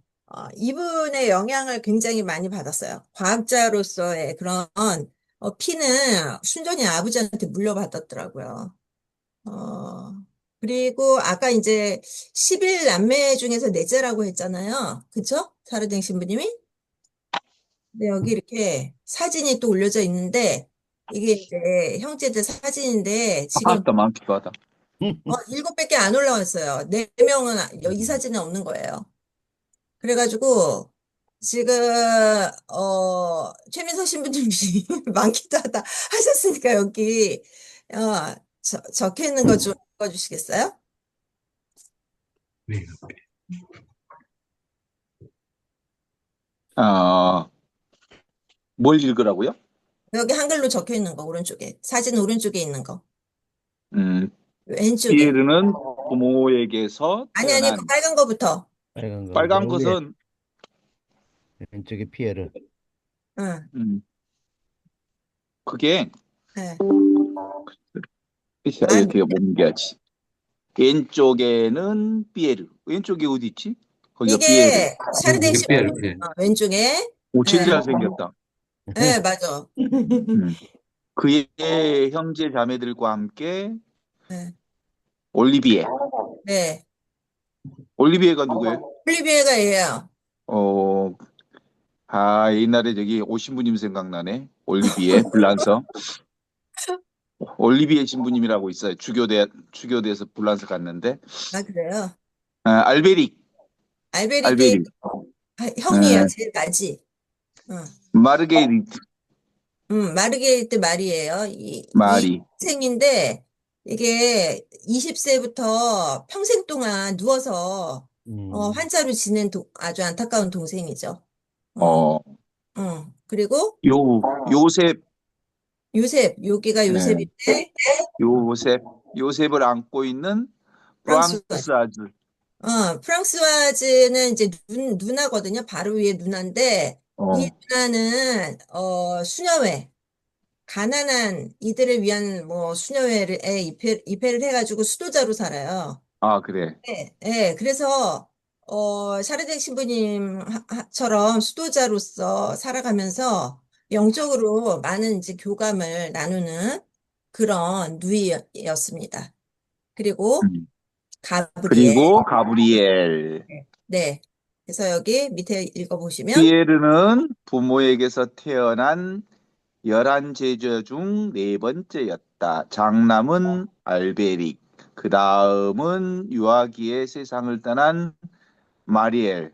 이분의 영향을 굉장히 많이 받았어요. 과학자로서의 그런 피는 순전히 아버지한테 물려받았더라고요. 어, 그리고 아까 이제 11 남매 중에서 넷째라고 했잖아요. 그쵸? 사르댕 신부님이? 네, 여기 이렇게 사진이 또 올려져 있는데 이게 이제 형제들 사진인데 지금 많다, 많기도 하다. 7밖에 안 올라왔어요. 4명은 이 사진에 없는 거예요. 그래가지고 지금 최민석 신부님이 많기도 하다 하셨으니까 여기 적혀 있는 거 좀 읽어주시겠어요? 네. 뭘 읽으라고요? 여기 한글로 적혀 있는 거 오른쪽에 사진 오른쪽에 있는 거 왼쪽에 피에르는 부모에게서 아니 태어난 그 빨간 거부터 빨간 거. 빨간 위에 것은 왼쪽에 피에르. 응, 그게 네. 이렇게 옮겨야지. 왼쪽에는 피에르. 왼쪽이 어디 있지? 거기가 피에르. 이게 샤르댕 이게 피에르. 신부님 예. 왼쪽에 오, 진짜 네. 잘생겼다. 네, 맞아. 음. 그의 형제 자매들과 함께 네, 올리비에. 네. 올리비에가 누구예요? 올리비에가 얘예요. 어, 옛날에 저기 오신부님 생각나네. 올리비에, 불란서. 올리비에 신부님이라고 있어요. 주교대에서 불란서 갔는데. 아, 그래요? 알베릭, 알베리테 알베릭, 형이에요. 에, 제일 맞이. 어. 마르게리트, 마르게리트 말이에요. 이 마리. 생인데 이게 20세부터 평생 동안 누워서 환자로 지낸 아주 안타까운 동생이죠. 어, 어, 그리고 요, 요셉, 여기가 예, 요셉인데 요셉, 요셉을 안고 있는 프랑스와즈. 프랑스 아들. 프랑스와즈는 이제 누나거든요. 바로 위에 누나인데 이 어, 누나는 수녀회. 가난한 이들을 위한 뭐 수녀회에 입회를 해가지고 수도자로 살아요. 그래. 네, 네. 그래서 샤르댕 신부님처럼 수도자로서 살아가면서 영적으로 많은 이제 교감을 나누는 그런 누이였습니다. 그리고 음. 가브리엘. 그리고 가브리엘. 네. 네. 그래서 여기 밑에 읽어보시면 피에르는 부모에게서 태어난 11제자 중 네 번째였다. 장남은 알베릭, 그 다음은 유아기에 세상을 떠난 마리엘,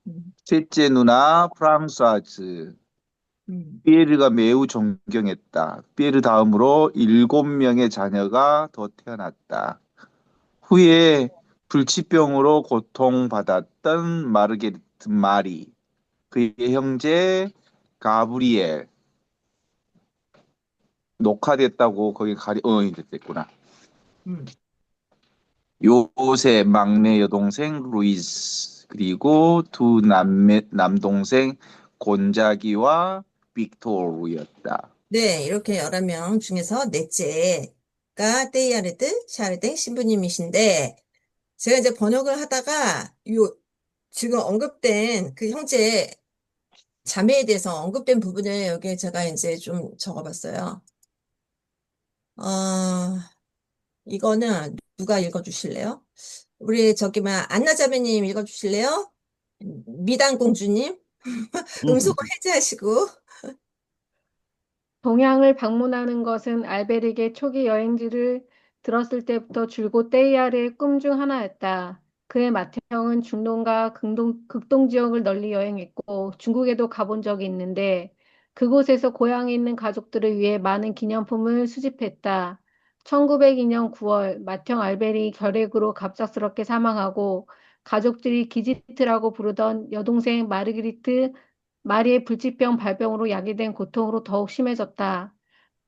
음, 셋째 누나 프랑스와즈. 음, 피에르가 매우 존경했다. 피에르 다음으로 7명의 자녀가 더 태어났다. 후에 불치병으로 고통받았던 마르게리트 마리, 그의 형제 가브리엘, 녹화됐다고 거기 이제 됐구나. 음. 요새 막내 여동생 루이스, 그리고 두 남동생 곤자기와 빅토르였다. 네, 이렇게 11명 중에서 넷째가 테이아르드 샤르댕 신부님이신데, 제가 이제 번역을 하다가, 지금 언급된 그 형제 자매에 대해서 언급된 부분을 여기에 제가 이제 좀 적어봤어요. 어, 이거는 누가 읽어주실래요? 우리 저기, 안나 자매님 읽어주실래요? 미단 공주님? 음소거 해제하시고. 동양을 방문하는 것은 알베르의 초기 여행지를 들었을 때부터 줄곧 떼이아르의 꿈 중 하나였다. 그의 맏형은 중동과 극동 지역을 널리 여행했고 중국에도 가본 적이 있는데 그곳에서 고향에 있는 가족들을 위해 많은 기념품을 수집했다. 1902년 9월 맏형 알베르이 결핵으로 갑작스럽게 사망하고 가족들이 기지트라고 부르던 여동생 마르그리트 마리의 불치병 발병으로 야기된 고통으로 더욱 심해졌다.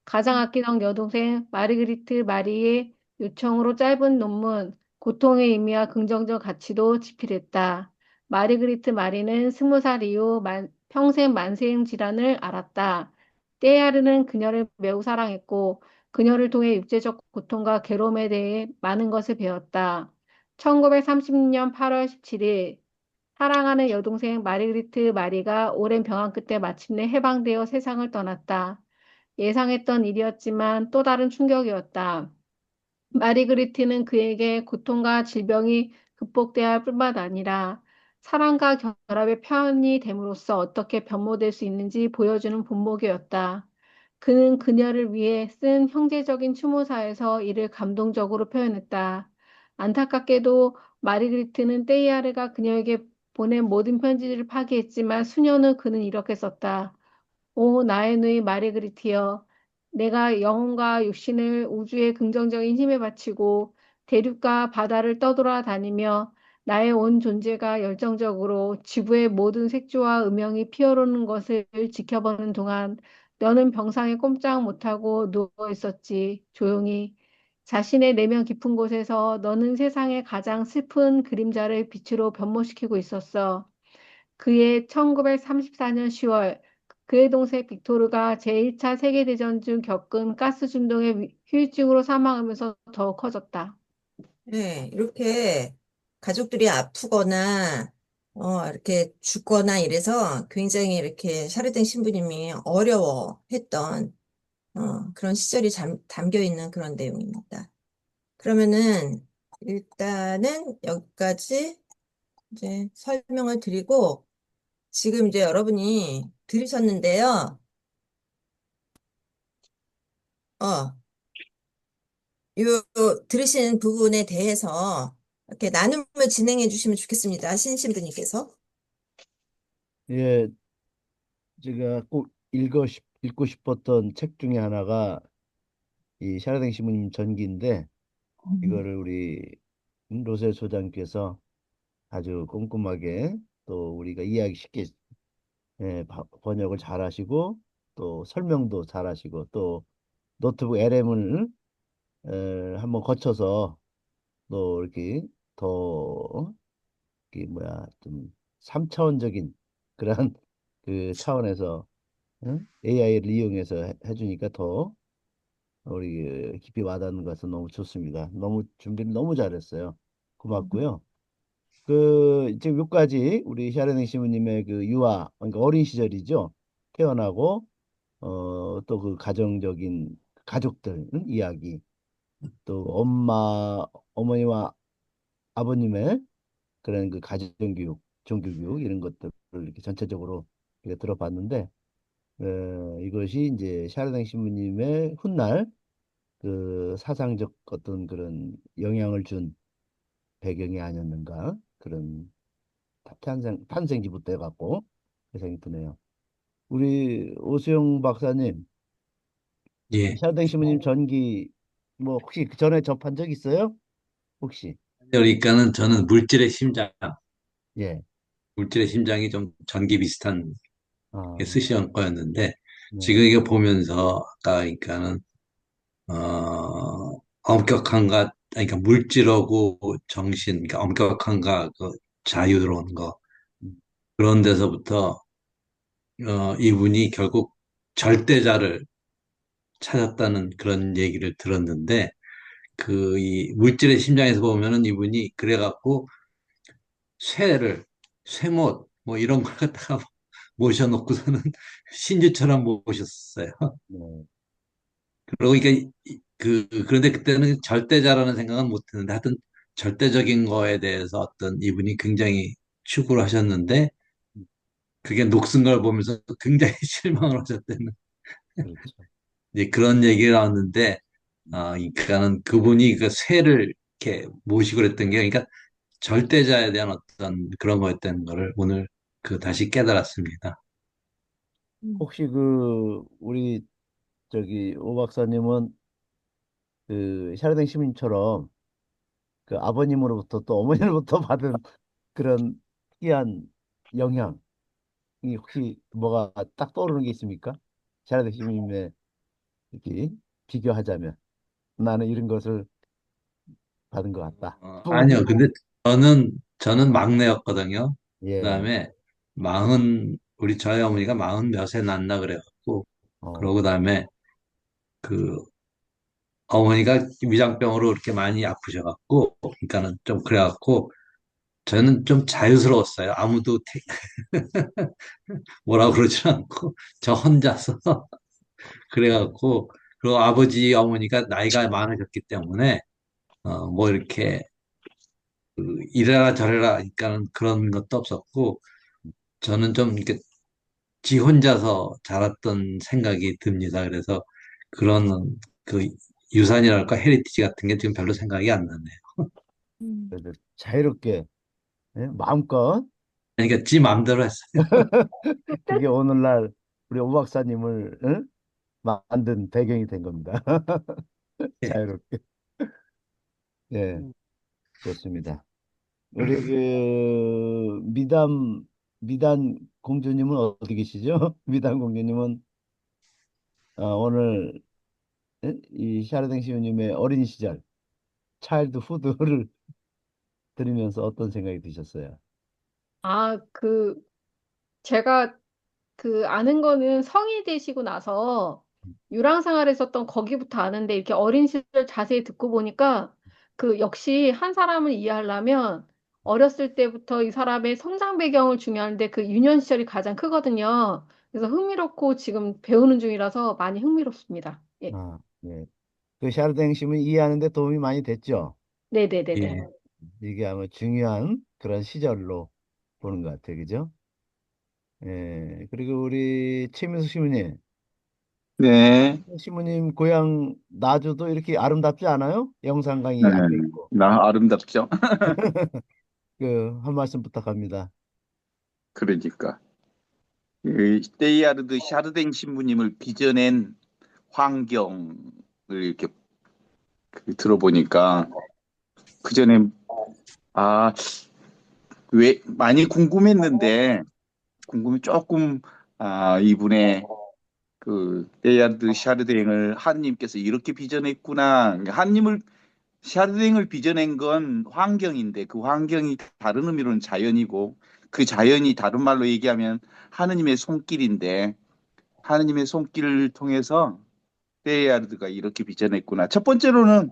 가장 아끼던 여동생 마르그리트 마리의 요청으로 짧은 논문, 고통의 의미와 긍정적 가치도 집필했다. 마르그리트 마리는 20살 이후 평생 만세형 질환을 앓았다. 떼야르는 그녀를 매우 사랑했고 그녀를 통해 육체적 고통과 괴로움에 대해 많은 것을 배웠다. 1930년 8월 17일 사랑하는 여동생 마르그리트 마리가 오랜 병환 끝에 마침내 해방되어 세상을 떠났다. 예상했던 일이었지만 또 다른 충격이었다. 마리그리트는 그에게 고통과 질병이 극복돼야 할 뿐만 아니라 사랑과 결합의 표현이 됨으로써 어떻게 변모될 수 있는지 보여주는 본보기였다. 그는 그녀를 위해 쓴 형제적인 추모사에서 이를 감동적으로 표현했다. 안타깝게도 마리그리트는 떼이아르가 그녀에게 보낸 모든 편지를 파기했지만 수년 후 그는 이렇게 썼다. 오, 나의 누이 마르그리트여, 내가 영혼과 육신을 우주의 긍정적인 힘에 바치고 대륙과 바다를 떠돌아다니며 나의 온 존재가 열정적으로 지구의 모든 색조와 음영이 피어오르는 것을 지켜보는 동안 너는 병상에 꼼짝 못하고 누워 있었지, 조용히. 자신의 내면 깊은 곳에서 너는 세상의 가장 슬픈 그림자를 빛으로 변모시키고 있었어. 그의 1934년 10월 그의 동생 빅토르가 제1차 세계대전 중 겪은 가스 중동의 후유증으로 사망하면서 더욱 커졌다. 네, 이렇게 가족들이 아프거나 이렇게 죽거나 이래서 굉장히 이렇게 샤르댕 신부님이 어려워했던 그런 시절이 담겨 있는 그런 내용입니다. 그러면은 일단은 여기까지 이제 설명을 드리고 지금 이제 여러분이 들으셨는데요. 어, 요 들으신 부분에 대해서 이렇게 나눔을 진행해 주시면 좋겠습니다. 신신부님께서. 예, 제가 꼭 읽고 싶었던 책 중에 하나가 이 샤르댕 시모님 전기인데 이거를 우리 로세 소장께서 아주 꼼꼼하게 또 우리가 이해하기 쉽게 번역을 잘 하시고 또 설명도 잘 하시고 또 노트북 LM을 한번 거쳐서 또 이렇게 더 이게 뭐야 좀 3차원적인 그런 그 차원에서 AI를 이용해서 해주니까 더 우리 깊이 와닿는 것은 너무 좋습니다. 너무 준비를 너무 잘했어요. 고맙고요. 그 지금 여기까지 우리 샤르네 시부님의 그 유아 그러니까 어린 시절이죠. 태어나고 또 그 가정적인 가족들 이야기 또 어머니와 아버님의 그런 그 가정교육, 종교교육 이런 것들을 이렇게 전체적으로 이렇게 들어봤는데 이것이 이제 샤르댕 신부님의 훗날 그 사상적 어떤 그런 영향을 준 배경이 아니었는가 그런 탄생지부터 해갖고 그 생각이 드네요. 우리 오수영 박사님, 예. 샤르댕 신부님 전기 뭐 혹시 그 전에 접한 적 있어요? 혹시? 그러니까는 저는 예. 물질의 심장이 좀 전기 비슷한 게 아, 쓰시던 거였는데, 네. 지금 이거 보면서, 아까 그러니까는, 엄격한가, 그러니까 물질하고 정신, 그러니까 엄격한가, 그 자유로운 거, 음, 그런 데서부터, 이분이 결국 절대자를 찾았다는 그런 얘기를 들었는데, 이 물질의 심장에서 보면은 이분이 그래갖고 쇠못, 뭐 이런 걸 갖다가 모셔놓고서는 신주처럼 모셨어요. 네. 그러고 이게 그런데 그때는 절대자라는 생각은 못 했는데 하여튼 절대적인 거에 대해서 어떤 이분이 굉장히 추구를 하셨는데 그게 녹슨 걸 보면서 굉장히 실망을 하셨다는 그렇죠. 이제 그런 얘기가 나왔는데 음, 그러니까는 그분이 그 쇠를 이렇게 모시고 그랬던 게 그러니까 절대자에 대한 어떤 그런 거였다는 거를 오늘 다시 깨달았습니다. 혹시 그 우리 저기 오 박사님은 그 샤르댕 시민처럼 그 아버님으로부터 또 어머니로부터 받은 그런 특이한 영향이 혹시 뭐가 딱 떠오르는 게 있습니까? 샤르댕 시민의 이렇게 비교하자면 나는 이런 것을 받은 것 같다. 아니요. 부모님. 근데 저는 막내였거든요. 예. 그다음에 우리 저희 어머니가 40몇에 낳나 그래갖고, 그러고 어. 그다음에 그 어머니가 위장병으로 이렇게 많이 아프셔갖고, 그러니까는 좀 그래갖고, 저는 좀 자유스러웠어요. 아무도 뭐라고 그러지 않고, 저 혼자서. 예. 그래갖고, 그리고 아버지, 어머니가 나이가 많으셨기 때문에, 뭐 이렇게, 이래라 저래라, 그러니까는 그런 것도 없었고, 저는 좀 이렇게 지 혼자서 자랐던 생각이 듭니다. 그래서 그런 그 유산이랄까 헤리티지 같은 게 지금 별로 생각이 안 나네요. 그래도 자유롭게 예? 마음껏 그러니까 지 마음대로 했어요. 그게 오늘날 우리 오 박사님을 만든 배경이 된 겁니다. 예. 자유롭게. 예, 좋습니다. 우리 그 미단 공주님은 어디 계시죠? 미단 공주님은 오늘 이 샤르댕 시우님의 어린 시절 차일드 후드를 들으면서 어떤 생각이 드셨어요? 아, 제가 아는 거는 성이 되시고 나서 유랑생활 했었던 거기부터 아는데 이렇게 어린 시절 자세히 듣고 보니까 역시 한 사람을 이해하려면 어렸을 때부터 이 사람의 성장 배경을 중요한데 그 유년 시절이 가장 크거든요. 그래서 흥미롭고 지금 배우는 중이라서 많이 흥미롭습니다. 예. 아, 네. 그 샤르댕심을 이해하는 데 도움이 많이 됐죠. 네네네네. 예. 이게 아마 중요한 그런 시절로 보는 것 같아요. 그죠? 예. 그리고 우리 최민수 시무님. 네. 시무님 고향 나주도 이렇게 아름답지 않아요? 영산강이 네. 앞에 있고. 나 아름답죠? 그 한 말씀 부탁합니다. 그러니까. 이 데이아르드 샤르댕 신부님을 빚어낸 환경을 이렇게 들어보니까 그 전에 아, 왜 많이 궁금했는데 궁금이 조금 이분의 그 데이아르드 샤르댕을 하느님께서 이렇게 빚어냈구나. 그러니까 하느님을 샤르댕을 빚어낸 건 환경인데 그 환경이 다른 의미로는 자연이고 그 자연이 다른 말로 얘기하면 하느님의 손길인데 하느님의 손길을 통해서 데이아르드가 이렇게 빚어냈구나. 첫 번째로는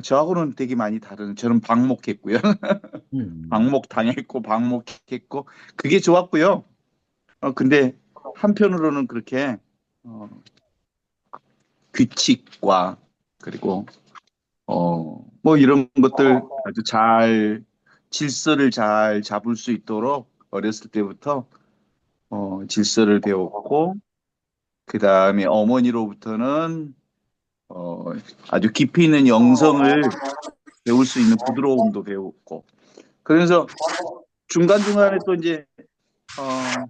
저하고는 되게 많이 다른 저는 방목했고요. 음. 방목당했고 방목했고 그게 좋았고요. 근데 한편으로는 그렇게 어, 규칙과 그리고 뭐 이런 것들 아주 잘 질서를 잘 잡을 수 있도록 어렸을 때부터 질서를 배웠고 그 다음에 어머니로부터는 어, 아주 깊이 있는 영성을 배울 수 있는 부드러움도 배웠고 그래서 중간중간에 또 이제 어,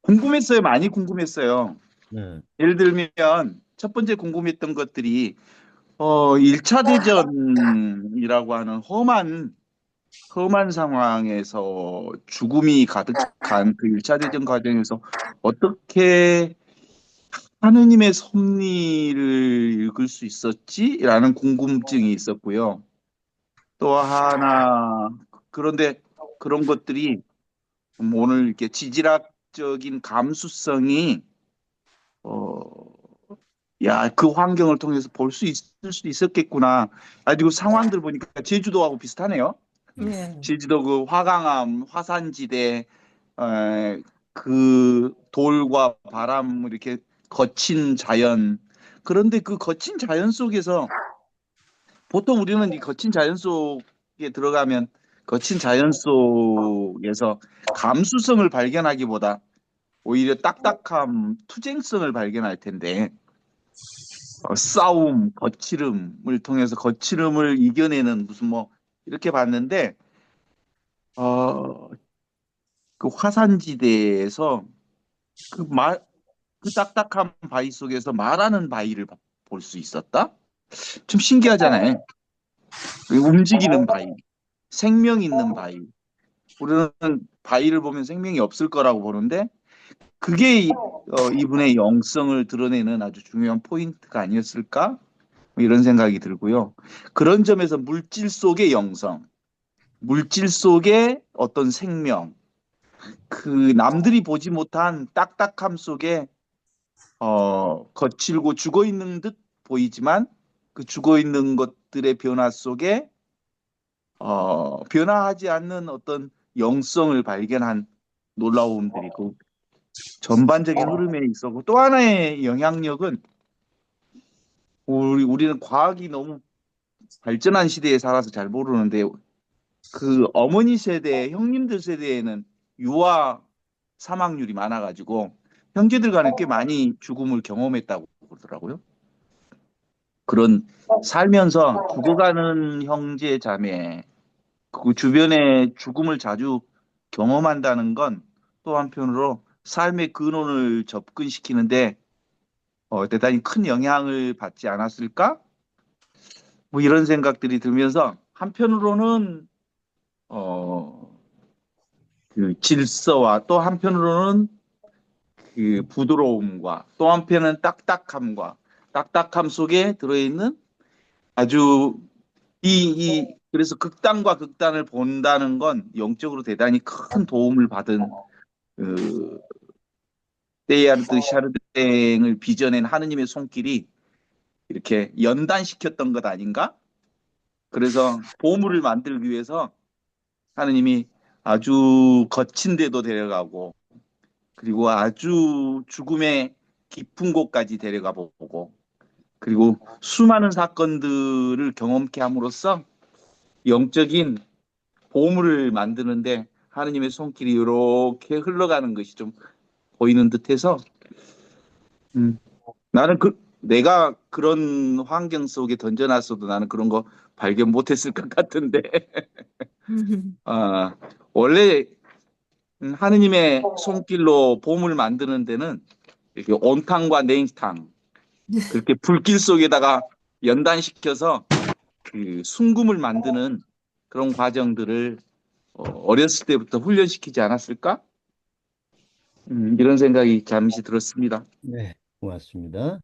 궁금했어요. 많이 궁금했어요. 네. 예를 들면 첫 번째 궁금했던 것들이 1차 대전이라고 하는 험한 상황에서 죽음이 가득한 그 1차 대전 과정에서 어떻게 하느님의 섭리를 읽을 수 있었지? 라는 궁금증이 있었고요. 또 하나, 그런데 그런 것들이 오늘 이렇게 지질학적인 감수성이, 어, 야, 그 환경을 통해서 볼 수 있을 수도 있었겠구나. 그리고 상황들 보니까 제주도하고 비슷하네요. 네. 제주도 그 화강암, 화산지대, 그 돌과 바람, 이렇게 거친 자연. 그런데 그 거친 자연 속에서 보통 우리는 이 거친 자연 속에 들어가면 거친 자연 속에서 감수성을 발견하기보다 오히려 딱딱함, 투쟁성을 발견할 텐데 싸움, 거칠음을 통해서 거칠음을 이겨내는 무슨 뭐 이렇게 봤는데 어, 그 화산지대에서 그 그 딱딱한 바위 속에서 말하는 바위를 볼 수 있었다? 좀 신기하잖아요. 그 움직이는 바위, 생명 있는 바위. 우리는 바위를 보면 생명이 없을 거라고 보는데 그게 이분의 영성을 드러내는 아주 중요한 포인트가 아니었을까? 뭐 이런 생각이 들고요. 그런 점에서 물질 속의 영성, 물질 속의 어떤 생명, 그 남들이 보지 못한 딱딱함 속에 거칠고 죽어 있는 듯 보이지만 그 죽어 있는 것들의 변화 속에 변화하지 않는 어떤 영성을 발견한 놀라움들이 그 전반적인 흐름에 있었고 또 하나의 영향력은 우리는 과학이 너무 발전한 시대에 살아서 잘 모르는데 그 어머니 세대, 형님들 세대에는 유아 사망률이 많아가지고 형제들 간에 꽤 많이 죽음을 경험했다고 그러더라고요. 그런 살면서 죽어가는 형제 자매, 그 주변에 죽음을 자주 경험한다는 건 또 한편으로 삶의 근원을 접근시키는데 대단히 큰 영향을 받지 않았을까? 뭐 이런 생각들이 들면서 한편으로는 어, 그 질서와 또 한편으로는 그 부드러움과 또 한편은 딱딱함과 딱딱함 속에 들어있는 아주 그래서 극단과 극단을 본다는 건 영적으로 대단히 큰 도움을 받은 그 데이아르드 샤르댕을 빚어낸 하느님의 손길이 이렇게 연단시켰던 것 아닌가? 그래서 보물을 만들기 위해서 하느님이 아주 거친 데도 데려가고, 그리고 아주 죽음의 깊은 곳까지 데려가 보고, 그리고 수많은 사건들을 경험케 함으로써 영적인 보물을 만드는데 하느님의 손길이 이렇게 흘러가는 것이 좀 보이는 듯해서, 음, 나는 내가 그런 환경 속에 던져놨어도 나는 그런 거 발견 못했을 것 같은데, 아, 원래 하느님의 손길로 보물 만드는 데는 이렇게 온탕과 냉탕, 그렇게 불길 속에다가 연단시켜서 그 순금을 만드는 그런 과정들을 어렸을 때부터 훈련시키지 않았을까? 이런 생각이 잠시 들었습니다. 네, 고맙습니다.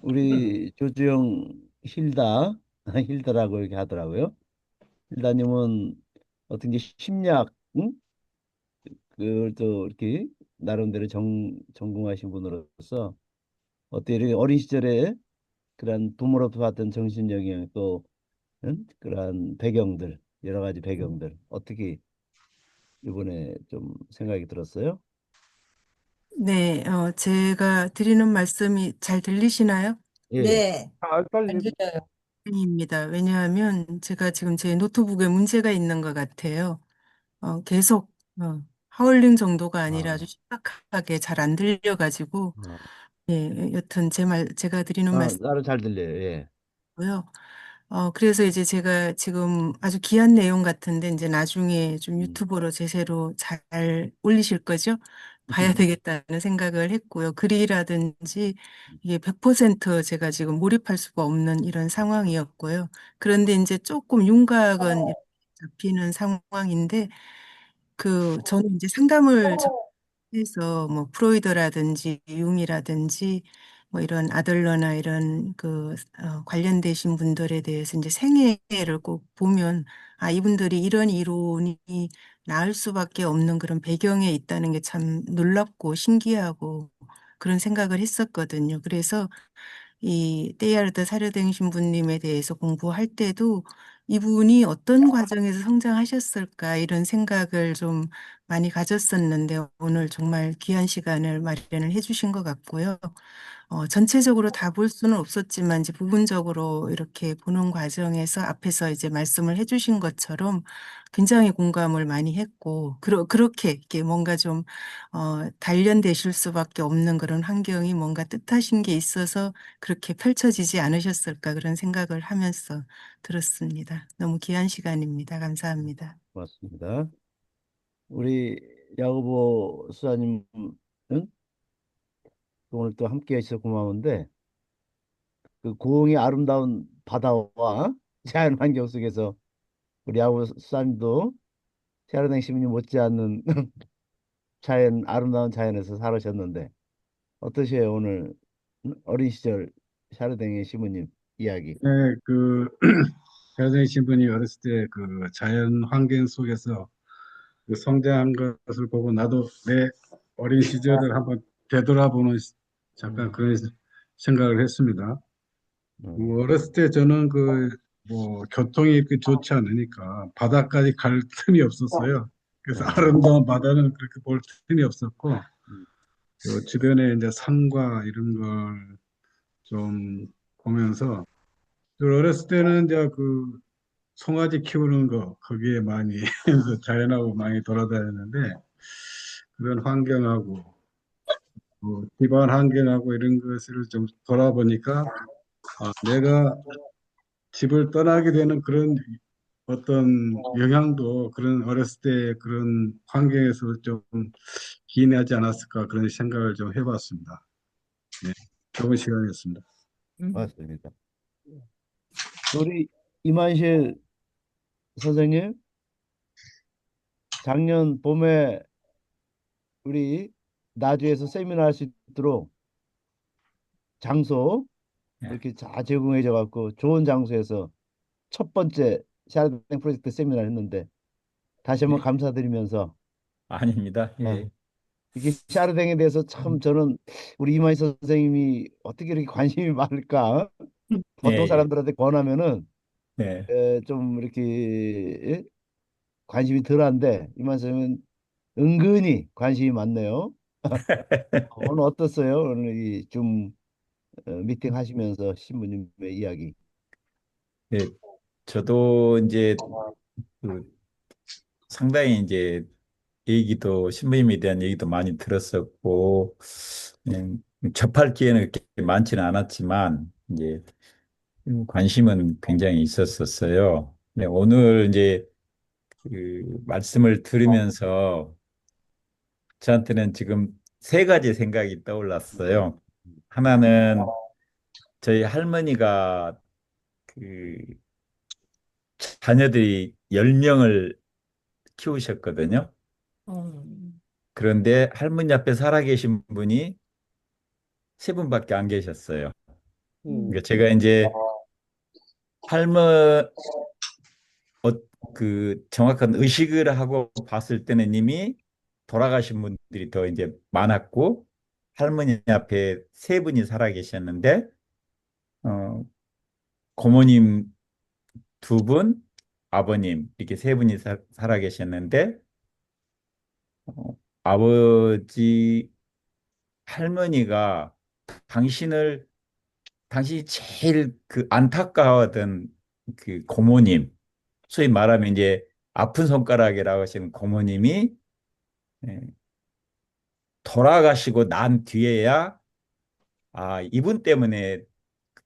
우리 조주영 힐다, 힐다라고 이렇게 하더라고요. 힐다님은 어떻게 심리학, 응? 그걸 또 이렇게 나름대로 전공하신 분으로서 어떻게 이렇게 어린 시절에 그런 부모로부터 받던 정신 영향 또 응? 그러한 배경들 여러 가지 배경들 어떻게 이번에 좀 생각이 들었어요? 네, 제가 드리는 말씀이 잘 들리시나요? 예. 네, 안 들려요. 아닙니다. 왜냐하면 제가 지금 제 노트북에 문제가 있는 것 같아요. 계속 하울링 정도가 아니라 아주 아, 심각하게 잘 안 들려가지고, 아, 예, 여튼 제가 드리는 나는 잘 들려요. 예. 말씀이고요. 그래서 이제 제가 지금 아주 귀한 내용 같은데, 이제 나중에 좀 음. 유튜브로 제대로 잘 올리실 거죠? 봐야 되겠다는 생각을 했고요. 글이라든지 이게 100% 제가 지금 몰입할 수가 없는 이런 상황이었고요. 그런데 이제 조금 윤곽은 이렇게 잡히는 상황인데, 저는 이제 상담을 해서 뭐 프로이더라든지 융이라든지 뭐 이런 아들러나 이런 관련되신 분들에 대해서 이제 생애를 꼭 보면 이분들이 이런 이론이 나을 수밖에 없는 그런 배경에 있다는 게 참 놀랍고 신기하고 그런 생각을 했었거든요. 그래서 이 떼야르다 사려댕 신부님에 대해서 공부할 때도 이분이 어떤 과정에서 성장하셨을까 이런 생각을 좀 많이 가졌었는데 오늘 정말 귀한 시간을 마련을 해주신 것 같고요. 전체적으로 다 볼 수는 없었지만 이제 부분적으로 이렇게 보는 과정에서 앞에서 이제 말씀을 해주신 것처럼 굉장히 공감을 많이 했고 그렇게 이렇게 뭔가 좀 단련되실 수밖에 없는 그런 환경이 뭔가 뜻하신 게 있어서 그렇게 펼쳐지지 않으셨을까 그런 생각을 하면서 들었습니다. 너무 귀한 시간입니다. 감사합니다. 고맙습니다. 우리 야고보 수사님은 오늘 또 함께 해주셔서 고마운데 그 고흥의 아름다운 바다와 자연 환경 속에서 우리 야고보 수사님도 샤르댕 시민이 못지않는 아름다운 자연에서 살으셨는데 어떠세요 오늘 어린 시절 샤르댕의 시부님 이야기? 네, 배우생 신분이 어렸을 때 그 자연 환경 속에서 그 성장한 것을 보고 나도 내 어린 시절을 한번 되돌아보는 잠깐 그런 생각을 했습니다. 음, 어렸을 때 저는 뭐 교통이 이렇게 좋지 않으니까 바다까지 갈 틈이 없었어요. 그래서 아, 아름다운 바다는 그렇게 볼 틈이 없었고, 음, 주변에 이제 산과 이런 걸 좀 보면서, 어렸을 때는 이제 송아지 키우는 거, 거기에 많이, 그 자연하고 많이 돌아다녔는데, 그런 환경하고, 기반 환경하고 이런 것을 좀 돌아보니까, 내가 집을 떠나게 되는 그런 어떤 영향도 그런 어렸을 때 그런 환경에서 좀 기인하지 않았을까 그런 생각을 좀 해봤습니다. 네, 좋은 시간이었습니다. 맞습니다. 우리 이만실 선생님 작년 봄에 우리 나주에서 세미나 할 수 있도록 장소 이렇게 잘 제공해줘 갖고 좋은 장소에서 첫 번째 샤르댕 프로젝트 세미나를 했는데 다시 한번 감사드리면서 아닙니다. 아, 예. 이게 샤르댕에 대해서 참 저는 우리 이만희 선생님이 어떻게 이렇게 관심이 많을까? 예, 보통 예. 사람들한테 권하면은 네. 좀 이렇게 예? 관심이 덜한데 이만 선생님은 은근히 관심이 많네요. 오늘 어떻어요? 오늘 이좀 미팅 하시면서 신부님의 이야기. 네, 저도 이제 그 상당히 이제 얘기도 신부님에 대한 얘기도 많이 들었었고 접할 기회는 그렇게 많지는 않았지만 이제 관심은 굉장히 있었었어요. 네, 오늘 이제 그 말씀을 들으면서 저한테는 지금 세 가지 생각이 떠올랐어요. 하나는 저희 할머니가 그 자녀들이 10명을 키우셨거든요. 음. 그런데 할머니 앞에 살아계신 분이 세 분밖에 안 계셨어요. 그러니까 제가 이제 할머 그 정확한 의식을 하고 봤을 때는 이미 돌아가신 분들이 더 이제 많았고 할머니 앞에 세 분이 살아 계셨는데 어, 고모님 두 분, 아버님 이렇게 세 분이 살아 계셨는데 아버지 할머니가 당신을 당신이 제일 그 안타까워하던 그 고모님, 소위 말하면 이제 아픈 손가락이라고 하시는 고모님이 예, 돌아가시고 난 뒤에야 아, 이분 때문에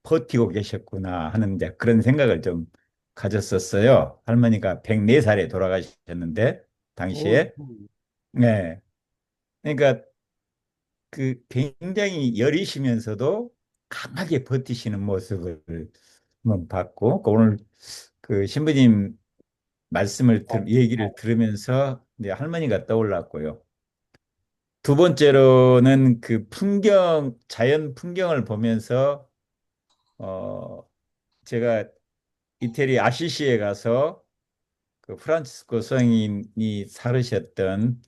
버티고 계셨구나 하는 이제 그런 생각을 좀 가졌었어요. 할머니가 104살에 돌아가셨는데 당시에 네. 그러니까 그 굉장히 여리시면서도 강하게 버티시는 모습을 한번 봤고 그 오늘 그 신부님 얘기를 들으면서 이제 할머니가 떠올랐고요. 두 번째로는 그 자연 풍경을 보면서 어 제가 이태리 아시시에 가서 그 프란치스코 성인이 살으셨던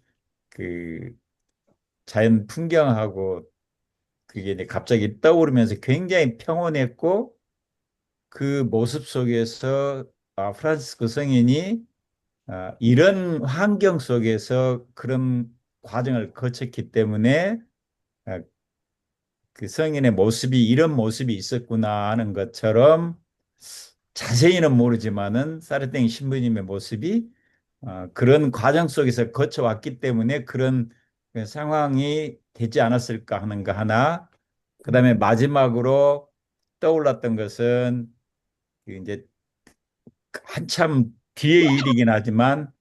그 자연 풍경하고 그게 이제 갑자기 떠오르면서 굉장히 평온했고 그 모습 속에서 프란시스코 성인이 이런 환경 속에서 그런 과정을 거쳤기 때문에 아, 그 성인의 모습이 이런 모습이 있었구나 하는 것처럼 자세히는 모르지만은 사르땡 신부님의 모습이 그런 과정 속에서 거쳐왔기 때문에 그런 그 상황이 되지 않았을까 하는 거 하나. 그다음에 마지막으로 떠올랐던 것은 그 이제 한참 뒤의 일이긴 하지만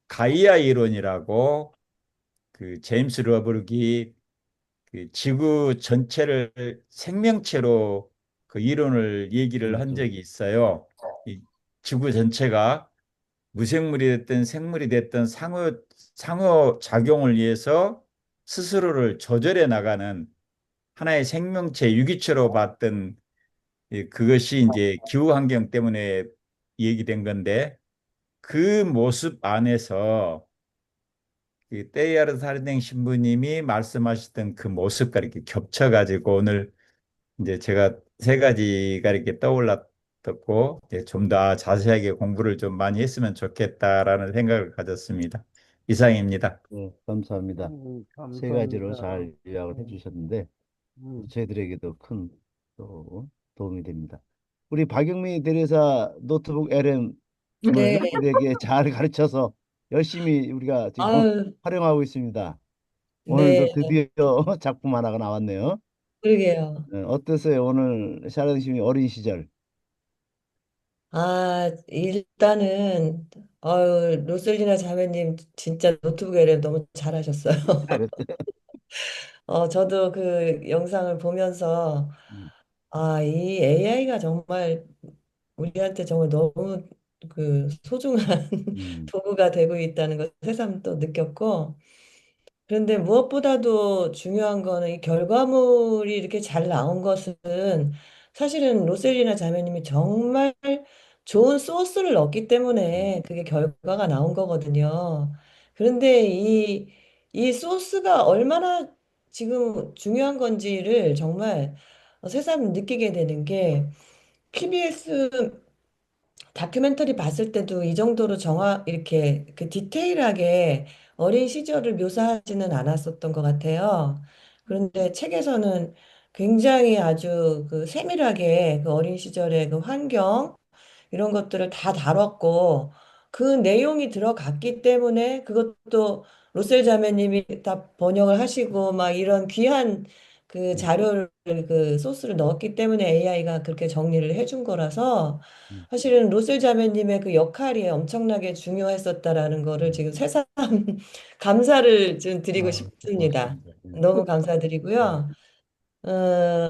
가이아 이론이라고 그 제임스 러브룩이 그 지구 전체를 생명체로 그 이론을 얘기를 한 적이 있어요. 이 지구 전체가 무생물이 됐든 생물이 됐든 상호 작용을 위해서 스스로를 조절해 나가는 하나의 생명체 유기체로 봤던 그것이 이제 기후 환경 때문에 얘기된 건데 그 모습 안에서 그 때이아르 사르댕 신부님이 말씀하셨던 그 모습과 이렇게 겹쳐가지고 오늘 이제 제가 세 가지가 이렇게 떠올랐고 좀 더 자세하게 공부를 좀 많이 했으면 좋겠다라는 생각을 가졌습니다. 이상입니다. 네, 감사합니다. 세 가지로 잘 요약을 해주셨는데 저희들에게도 큰 또 도움이 됩니다. 우리 박영미 대리사 노트북 LM을 네. 우리에게 잘 가르쳐서 열심히 우리가 지금 아유, 활용하고 있습니다. 오늘도 네, 드디어 작품 하나가 나왔네요. 그러게요. 어떠세요? 오늘 샤론심이 어린 시절. 일단은, 로슬리나 자매님 진짜 노트북 LM 너무 잘하셨어요. 잘했어요. 저도 그 영상을 보면서, 이 AI가 정말 우리한테 정말 너무 그 소중한 음, 도구가 되고 있다는 걸 새삼 또 느꼈고, 그런데 무엇보다도 중요한 거는 이 결과물이 이렇게 잘 나온 것은 사실은 로셀리나 자매님이 정말 좋은 소스를 넣었기 때문에 그게 결과가 나온 거거든요. 그런데 이 소스가 얼마나 지금 중요한 건지를 정말 새삼 느끼게 되는 게 PBS 다큐멘터리 봤을 때도 이 정도로 이렇게 그 디테일하게 어린 시절을 묘사하지는 않았었던 것 같아요. 그런데 책에서는 굉장히 아주 그 세밀하게 그 어린 시절의 그 환경, 이런 것들을 다 다뤘고 그 내용이 들어갔기 때문에 그것도 로셀 자매님이 다 번역을 하시고 막 이런 귀한 그 자료를 그 소스를 넣었기 때문에 AI가 그렇게 정리를 해준 거라서 사실은 로셀 자매님의 그 역할이 엄청나게 중요했었다라는 거를 지금 새삼 감사를 좀 드리고 싶습니다. 고맙습니다. 너무 감사드리고요.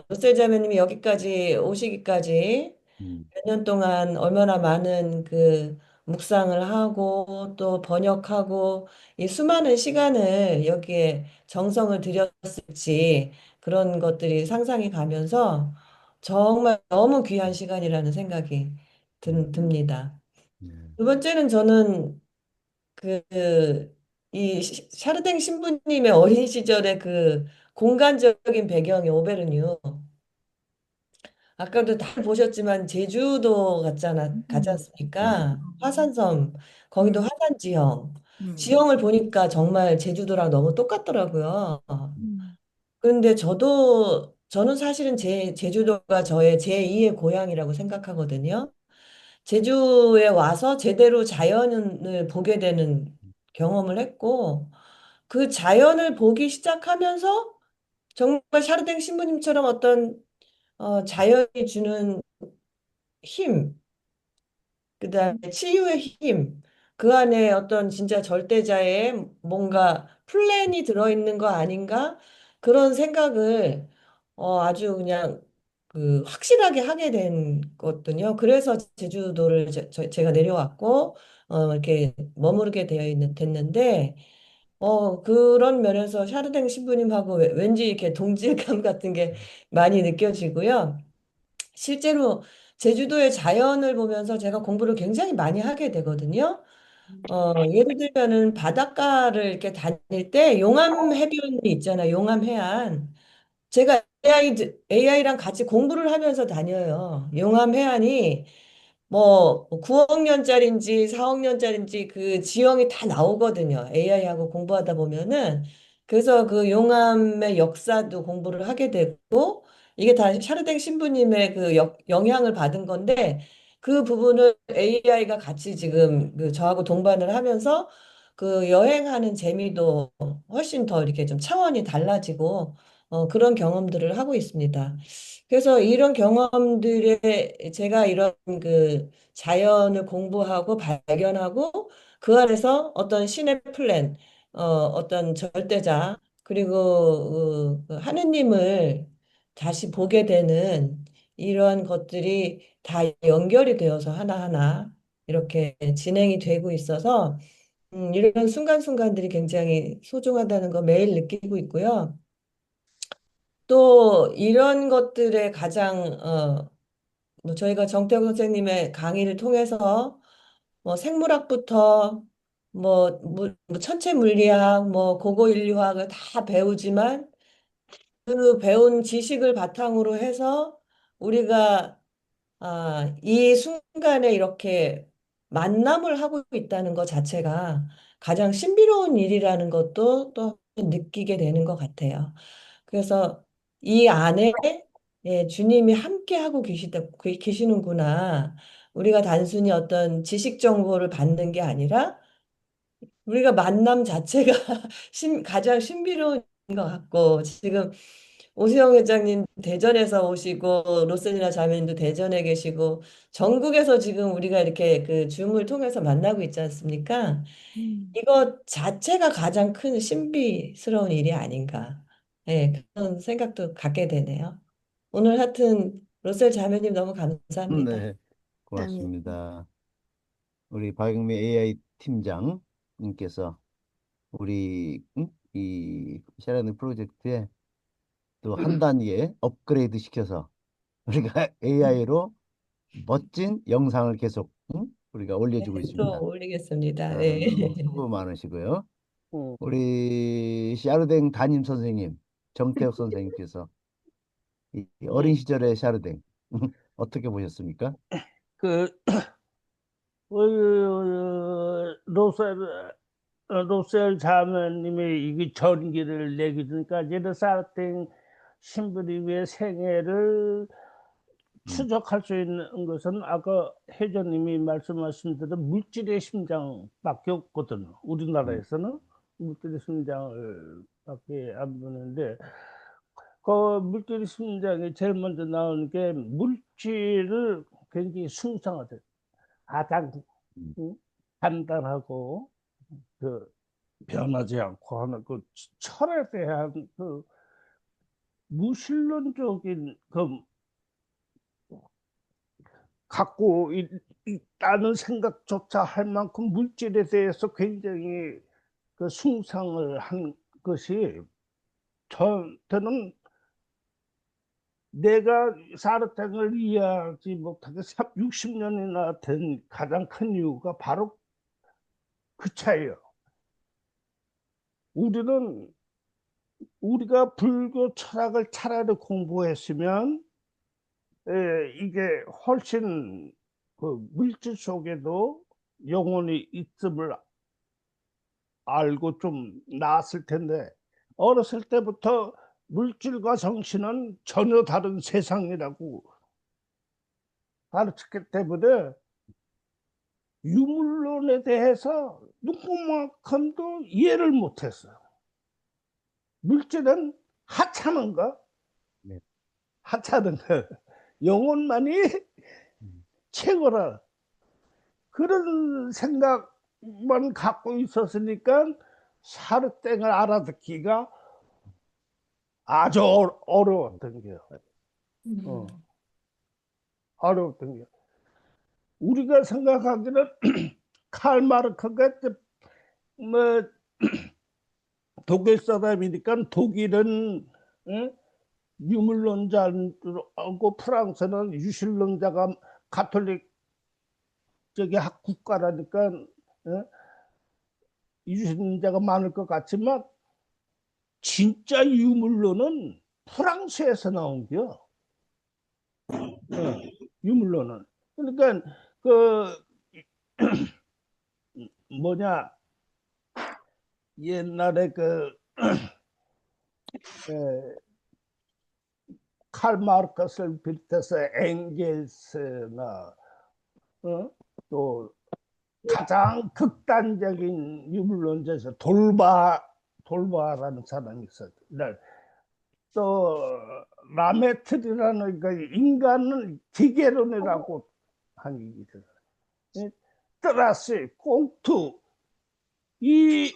로셀 자매님이 여기까지 오시기까지 음, 몇 년 동안 얼마나 많은 그 묵상을 하고 또 번역하고 이 수많은 시간을 여기에 정성을 들였을지 그런 것들이 상상이 가면서 정말 너무 귀한 시간이라는 생각이 듭니다. 네. 두 번째는 저는 그, 이 샤르댕 신부님의 어린 시절의 그 공간적인 배경이 오베르뉴. 아까도 다 보셨지만 제주도 가지 않습니까? 화산섬, 거기도 화산 지형. 지형을 보니까 정말 제주도랑 너무 똑같더라고요. 그런데 저는 사실은 제주도가 저의 제2의 고향이라고 생각하거든요. 제주에 와서 제대로 자연을 보게 되는 경험을 했고, 그 자연을 보기 시작하면서 정말 샤르댕 신부님처럼 어떤 자연이 주는 힘, 그다음에 치유의 힘, 그 안에 어떤 진짜 절대자의 뭔가 플랜이 들어있는 거 아닌가? 그런 생각을 아주 그냥 그 확실하게 하게 된 거거든요. 그래서 제주도를 제가 내려왔고 이렇게 머무르게 됐는데 그런 면에서 샤르댕 신부님하고 왠지 이렇게 동질감 같은 게 많이 느껴지고요. 실제로 제주도의 자연을 보면서 제가 공부를 굉장히 많이 하게 되거든요. 예를 들면은 바닷가를 이렇게 다닐 때 용암 해변이 있잖아요. 용암 해안. 제가 AI랑 같이 공부를 하면서 다녀요. 용암 해안이 뭐 9억 년짜리인지 4억 년짜리인지 그 지형이 다 나오거든요. AI하고 공부하다 보면은. 그래서 그 용암의 역사도 공부를 하게 되고 이게 다 샤르댕 신부님의 그 영향을 받은 건데 그 부분을 AI가 같이 지금 그 저하고 동반을 하면서 그 여행하는 재미도 훨씬 더 이렇게 좀 차원이 달라지고 그런 경험들을 하고 있습니다. 그래서 이런 경험들에 제가 이런 그 자연을 공부하고 발견하고 그 안에서 어떤 신의 플랜, 어떤 절대자, 그리고 그 하느님을 다시 보게 되는 이러한 것들이 다 연결이 되어서 하나하나 이렇게 진행이 되고 있어서 이런 순간순간들이 굉장히 소중하다는 거 매일 느끼고 있고요. 또 이런 것들의 가장 뭐 저희가 정태욱 선생님의 강의를 통해서 뭐 생물학부터 뭐 천체 물리학, 뭐 고고 인류학을 다 배우지만 그 배운 지식을 바탕으로 해서 우리가 이 순간에 이렇게 만남을 하고 있다는 것 자체가 가장 신비로운 일이라는 것도 또 느끼게 되는 것 같아요. 그래서 이 안에 주님이 함께 하고 계시는구나. 우리가 단순히 어떤 지식 정보를 받는 게 아니라 우리가 만남 자체가 가장 신비로운 것 같고 지금 오수영 회장님 대전에서 오시고 로셀이나 자매님도 대전에 계시고 전국에서 지금 우리가 이렇게 그 줌을 통해서 만나고 있지 않습니까? 이거 자체가 가장 큰 신비스러운 일이 아닌가. 네, 그런 생각도 갖게 되네요. 오늘 하여튼 로셀 자매님 너무 감사합니다. 네, 고맙습니다. 우리 박영미 AI 팀장님께서 우리 이 샤라는 프로젝트에 또 한 단계 업그레이드 시켜서 우리가 AI로 멋진 영상을 계속 우리가 올려주고 또 있습니다. 올리겠습니다. 너무 네. 수고 많으시고요. 우리 샤르댕 담임 선생님, 정태혁 선생님께서 이 어린 예, 시절의 샤르댕 어떻게 보셨습니까? 그 로셀 로셀 자매님이 이게 전기를 내기 전까지는 사르탱 신부님의 생애를 추적할 수 있는 것은 아까 혜전님이 말씀하신 대로 물질의 심장밖에 없거든요. 우리나라에서는 물질의 심장을 밖에 안 보는데 그 물질의 심장이 제일 먼저 나오는 게 물질을 굉장히 숭상하대. 가장 간단하고 그 변하지 않고 하는 그 철에 대한 그 무신론적인 그 갖고 있다는 생각조차 할 만큼 물질에 대해서 굉장히 그 숭상을 한 것이 저한테는 내가 사르탱을 이해하지 못하게 60년이나 된 가장 큰 이유가 바로 그 차이예요. 우리가 불교 철학을 차라리 공부했으면 이게 훨씬 그 물질 속에도 영혼이 있음을 알고 좀 나았을 텐데 어렸을 때부터 물질과 정신은 전혀 다른 세상이라고 가르쳤기 때문에 유물론에 대해서 누구만큼도 이해를 못했어요. 물질은 하찮은 거, 네. 하찮은 거, 영혼만이 최고라. 그런 생각만 갖고 있었으니까 사르탱을 알아듣기가 아주 어려웠던 게요. 어려웠던 게. 우리가 생각하기는 칼 마르크가 뭐 독일 사람이니까 독일은 유물론자고 프랑스는 유실론자가 가톨릭 저기 국가라니까 유실론자가 많을 것 같지만 진짜 유물론은 프랑스에서 나온 겨. 유물론은. 그러니까 그 뭐냐 옛날에 그 칼 마르크스를 비롯해서 엥겔스나 또 가장 극단적인 유물론자에서 돌바라는 사람이 있었죠. 또 라메트리라는 그 인간은 기계론이라고 하는 게 있어요. 트라스, 꽁투 이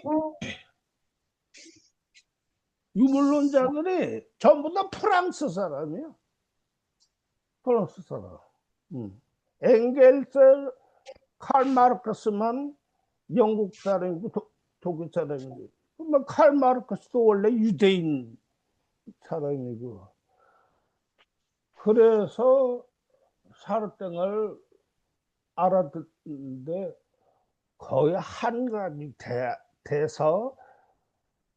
유물론자들이 전부 다 프랑스 사람이에요. 프랑스 사람. 엥겔스, 칼 마르크스만 영국 사람이고 독일 사람이고, 칼 마르크스도 원래 유대인 사람이고. 그래서 사르탱을 알아듣는데 거의 한간이 돼서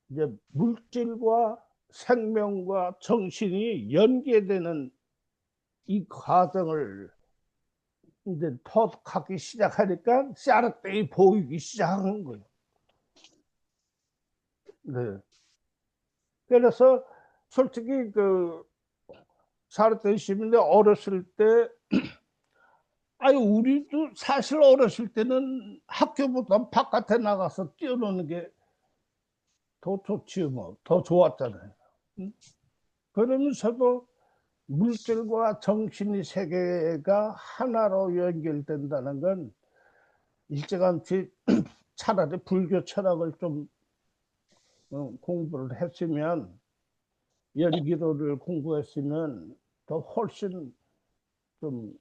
이제 물질과 생명과 정신이 연계되는 이 과정을 이제 터득하기 시작하니까 사르탱이 보이기 시작한 거예요. 네. 그래서 솔직히 그 사르탱 시민이 어렸을 때 우리도 사실 어렸을 때는 학교보다 바깥에 나가서 뛰어노는 게 더 좋지요, 뭐. 더 좋았잖아요. 그러면서도 물질과 정신의 세계가 하나로 연결된다는 건 일찌감치 차라리 불교 철학을 좀 공부를 했으면, 연기도를 공부했으면 더 훨씬 좀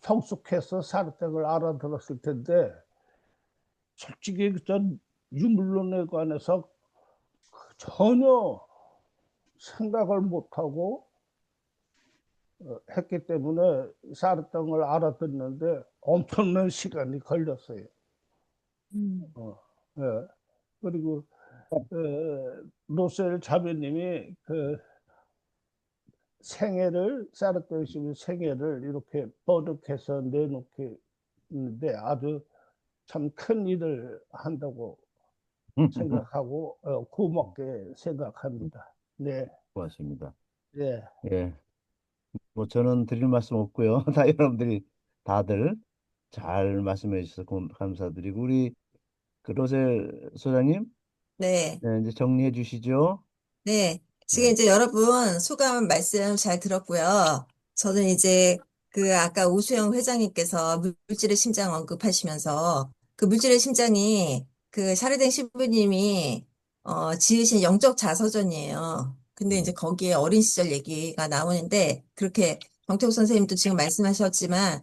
성숙해서 사르탱을 알아들었을 텐데, 솔직히 전 유물론에 관해서 전혀 생각을 못하고 했기 때문에 사르탱을 알아듣는데 엄청난 시간이 걸렸어요. 그리고 로셀 자매님이 그 생애를, 사르탱 시민 생애를 이렇게 번역해서 내놓게 있는데 아주 참 큰 일을 한다고 생각하고 고맙게 생각합니다. 네, 고맙습니다. 네. 예, 뭐 저는 드릴 말씀 없고요. 다 여러분들이 다들 잘 말씀해 주셔서 감사드리고 우리 그 로셀 소장님, 네. 네, 이제 정리해 주시죠. 네. 지금 네. 이제 여러분 소감 말씀 잘 들었고요. 저는 이제 그 아까 오수영 회장님께서 물질의 심장 언급하시면서 그 물질의 심장이 그 샤르댕 신부님이 지으신 영적 자서전이에요. 근데 이제 거기에 어린 시절 얘기가 나오는데 그렇게 정태욱 선생님도 지금 말씀하셨지만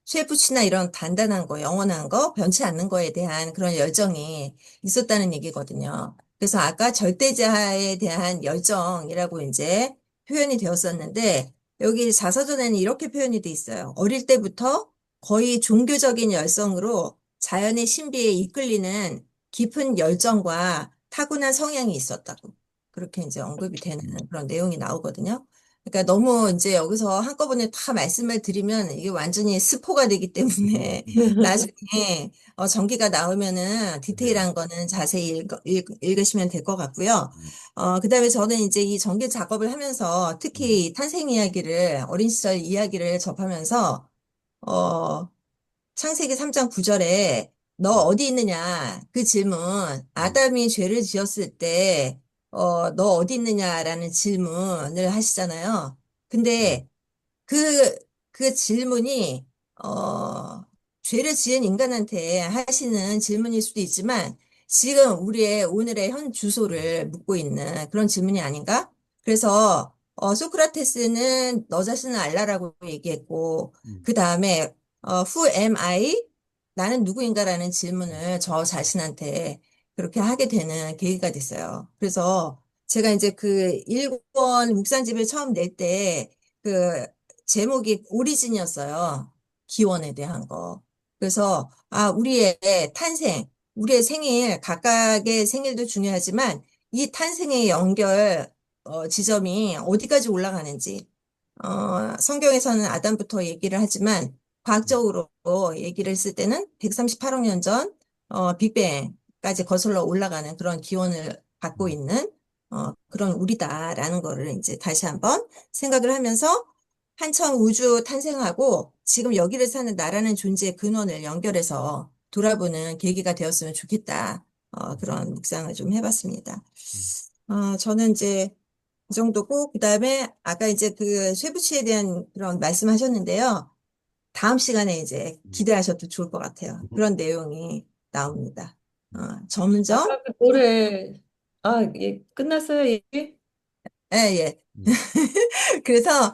쉐프치나 이런 단단한 거, 영원한 거, 변치 않는 거에 대한 그런 열정이 있었다는 얘기거든요. 그래서 아까 절대자에 대한 열정이라고 이제 표현이 되었었는데 여기 자서전에는 이렇게 표현이 돼 있어요. 어릴 때부터 거의 종교적인 열성으로 자연의 신비에 이끌리는 깊은 열정과 타고난 성향이 있었다고. 그렇게 이제 언급이 되는 그런 내용이 나오거든요. 그러니까 너무 이제 여기서 한꺼번에 다 말씀을 드리면 이게 완전히 스포가 되기 때문에 나중에 전기가 나오면은 디테일한 거는 자세히 읽으시면 될 것 같고요. 그다음에 저는 이제 이 전기 작업을 하면서 특히 탄생 이야기를 어린 시절 이야기를 접하면서 어, 창세기 3장 9절에 너 어디 있느냐? 그 질문, 아담이 죄를 지었을 때, 너 어디 있느냐라는 질문을 하시잖아요. 근데 그, 그 질문이, 죄를 지은 인간한테 하시는 질문일 수도 있지만, 지금 우리의 오늘의 현 주소를 묻고 있는 그런 질문이 아닌가? 그래서, 소크라테스는 너 자신을 알라라고 얘기했고, 그 다음에, Who am I? 나는 누구인가라는 질문을 저 자신한테 그렇게 하게 되는 계기가 됐어요. 그래서 제가 이제 그 일권 묵상집을 처음 낼 때, 그 제목이 오리진이었어요. 기원에 대한 거. 그래서, 우리의 탄생, 우리의 생일, 각각의 생일도 중요하지만, 이 탄생의 연결, 지점이 어디까지 올라가는지, 성경에서는 아담부터 얘기를 하지만, 과학적으로 얘기를 했을 때는 138억 년 전, 빅뱅까지 거슬러 올라가는 그런 기원을 갖고 있는, 그런 우리다라는 거를 이제 다시 한번 생각을 하면서 한참 우주 탄생하고 지금 여기를 사는 나라는 존재의 근원을 연결해서 돌아보는 계기가 되었으면 좋겠다. 그런 묵상을 좀 해봤습니다. 저는 이제 그 정도고, 그 다음에 아까 이제 그 쇠부치에 대한 그런 말씀하셨는데요. 다음 시간에 이제 기대하셔도 좋을 것 같아요. 그런 내용이 나옵니다. 점점, 아까 그 노래, 예, 끝났어요, 얘기? 예, 예. 그래서,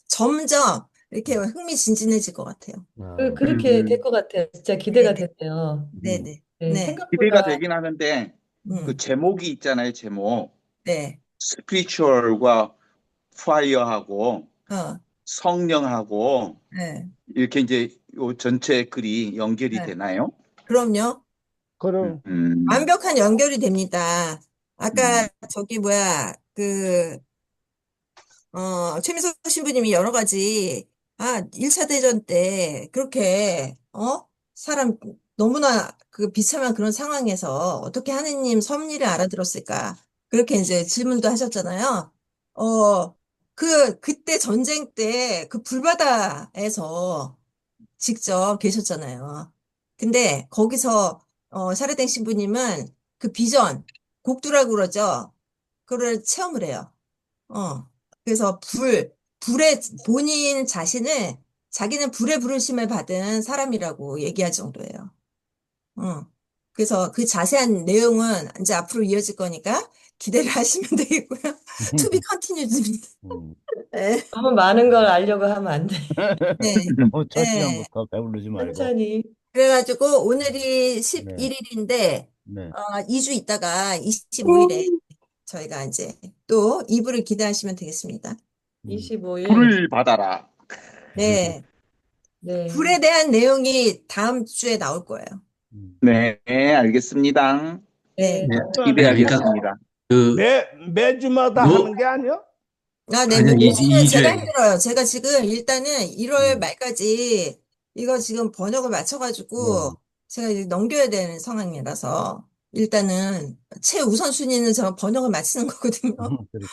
점점 이렇게 흥미진진해질 것 같아요. 그렇게 될 것 같아요. 진짜 기대가 되네요. 네네. 네, 네. 기대가 생각보다, 되긴 하는데 그 제목이 있잖아요, 제목. 네. 스피리추얼과 파이어하고 어, 성령하고 네. 이렇게 이제 요 전체 글이 연결이 네. 되나요? 그럼요. 그럼 완벽한 연결이 됩니다. 아까 저기 뭐야, 최민석 신부님이 여러 가지, 1차 대전 때 그렇게, 사람 너무나 그 비참한 그런 상황에서 어떻게 하느님 섭리를 알아들었을까? 그렇게 이제 질문도 하셨잖아요. 그때 전쟁 때 그 불바다에서 직접 계셨잖아요. 근데 거기서, 샤르댕 신부님은 그 비전, 곡두라고 그러죠. 그거를 체험을 해요. 어. 그래서 불에 본인 자신을 자기는 불의 부르심을 받은 사람이라고 얘기할 정도예요. 그래서 그 자세한 내용은 이제 앞으로 이어질 거니까 기대를 하시면 되겠고요. To be continued입니다. 네. 너무 많은 걸 알려고 하면 안 돼. 네. 첫 네. 시간부터 배부르지 말고. 천천히. 그래가지고 오늘이 11일인데, 네. 2주 있다가 25일에 저희가 이제 또 2부를 기대하시면 되겠습니다. 25일. 불을 받아라. 네. 네. 불에 대한 내용이 다음 주에 나올 거예요. 네, 알겠습니다. 네. 기대하겠습니다. 매주마다 뭐- 하는 게 아니야? 네, 아니요, 매주는 제가 이주에. 힘들어요. 제가 지금 일단은 1월 말까지 이거 지금 번역을 네. 맞춰가지고 제가 이제 넘겨야 되는 상황이라서 일단은 최우선순위는 저 번역을 마치는 거거든요.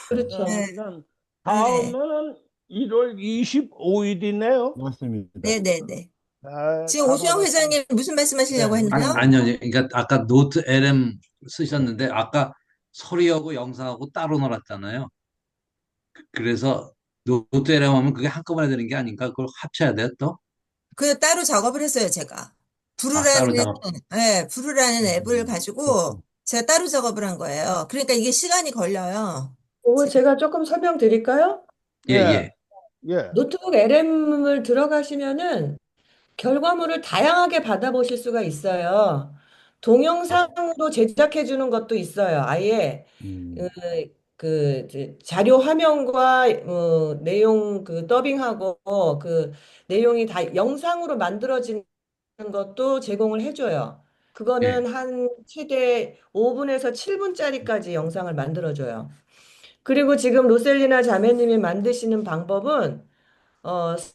그렇죠. 네. 그러면 네. 다음은 1월 25일이네요. 맞습니다. 네네네. 아, 지금 잘 오수영 알았어요. 회장님 무슨 말씀하시려고 네. 했나요? 아니요. 그러니까 아까 노트 LM 쓰셨는데 아까 소리하고 영상하고 따로 놀았잖아요. 그래서 노트 LM 하면 그게 한꺼번에 되는 게 아닌가? 그걸 합쳐야 돼요, 또? 그 따로 작업을 했어요, 제가. 따로 부루라는, 작업. 부루라는 앱을 가지고 제가 따로 작업을 한 거예요. 그러니까 이게 시간이 걸려요. 그걸 제가 조금 설명드릴까요? 예, 예, 예. 예. 노트북 LM을 들어가시면은 결과물을 다양하게 받아보실 수가 있어요. 동영상으로 제작해 주는 것도 있어요. 아예 그, 이제 자료 화면과 내용 그 더빙하고 그 내용이 다 영상으로 만들어지는 것도 제공을 해줘요. 예. 그거는 한 최대 5분에서 7분짜리까지 영상을 만들어줘요. 그리고 지금 로셀리나 자매님이 만드시는 방법은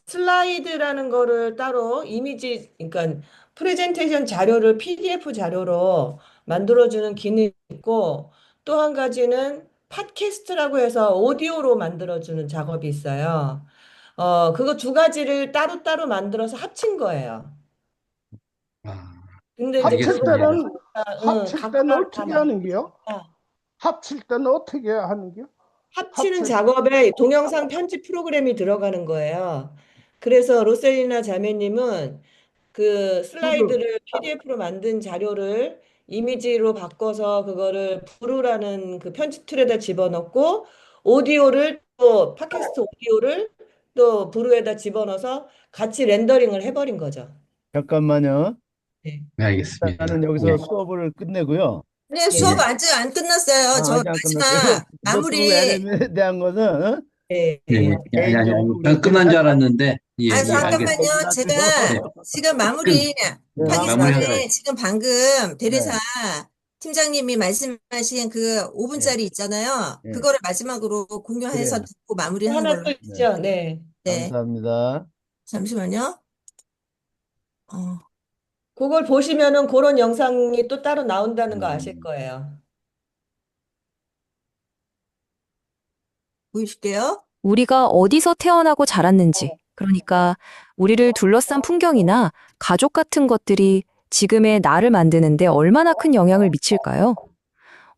슬라이드라는 거를 따로 이미지, 그러니까 프레젠테이션 자료를 PDF 자료로 만들어주는 기능이 있고, 또 한 가지는 팟캐스트라고 해서 오디오로 만들어주는 작업이 있어요. 그거 두 가지를 따로따로 만들어서 합친 거예요. 아, 근데 이제 합칠 그거를 알겠습니다. 때는 합칠 때는 각각 다 어떻게 하는 게요? 만들어주니까 합칠 때는 어떻게 하는 게요? 합치는 합칠 작업에 동영상 편집 프로그램이 들어가는 거예요. 그래서 로셀리나 자매님은 그 슬라이드를 PDF로 만든 자료를 이미지로 바꿔서 그거를 부루라는 그 편집 툴에다 집어넣고 오디오를 또 팟캐스트 오디오를 또 부루에다 집어넣어서 같이 렌더링을 해버린 거죠. 잠깐만요. 네. 네, 알겠습니다. 나는 예. 여기서 수업을 끝내고요. 네, 예. 수업 예. 아직 안 끝났어요. 저 아직 안 끝났어요. 마지막 노트북 마무리. LM에 대한 것은 예, 예, 예. 예. 아니, 개인적으로 우리 끝난 줄 회사 알았는데, 예, 아, 예, 알겠습니다. 잠깐만요. 제가 네. 지금 끝, 마무리하기 마무리하세요. 전에 지금 방금 대리사 팀장님이 말씀하신 그 5분짜리 있잖아요. 네. 그거를 마지막으로 공유해서 그래요. 듣고 마무리하는 하나 걸로. 또 있죠. 네. 네. 감사합니다. 잠시만요. 그걸 보시면은 그런 영상이 또 따로 나온다는 거 아실 거예요. 보여줄게요. 우리가 어디서 태어나고 자랐는지, 그러니까 우리를 둘러싼 풍경이나 가족 같은 것들이 지금의 나를 만드는데 얼마나 큰 영향을 미칠까요?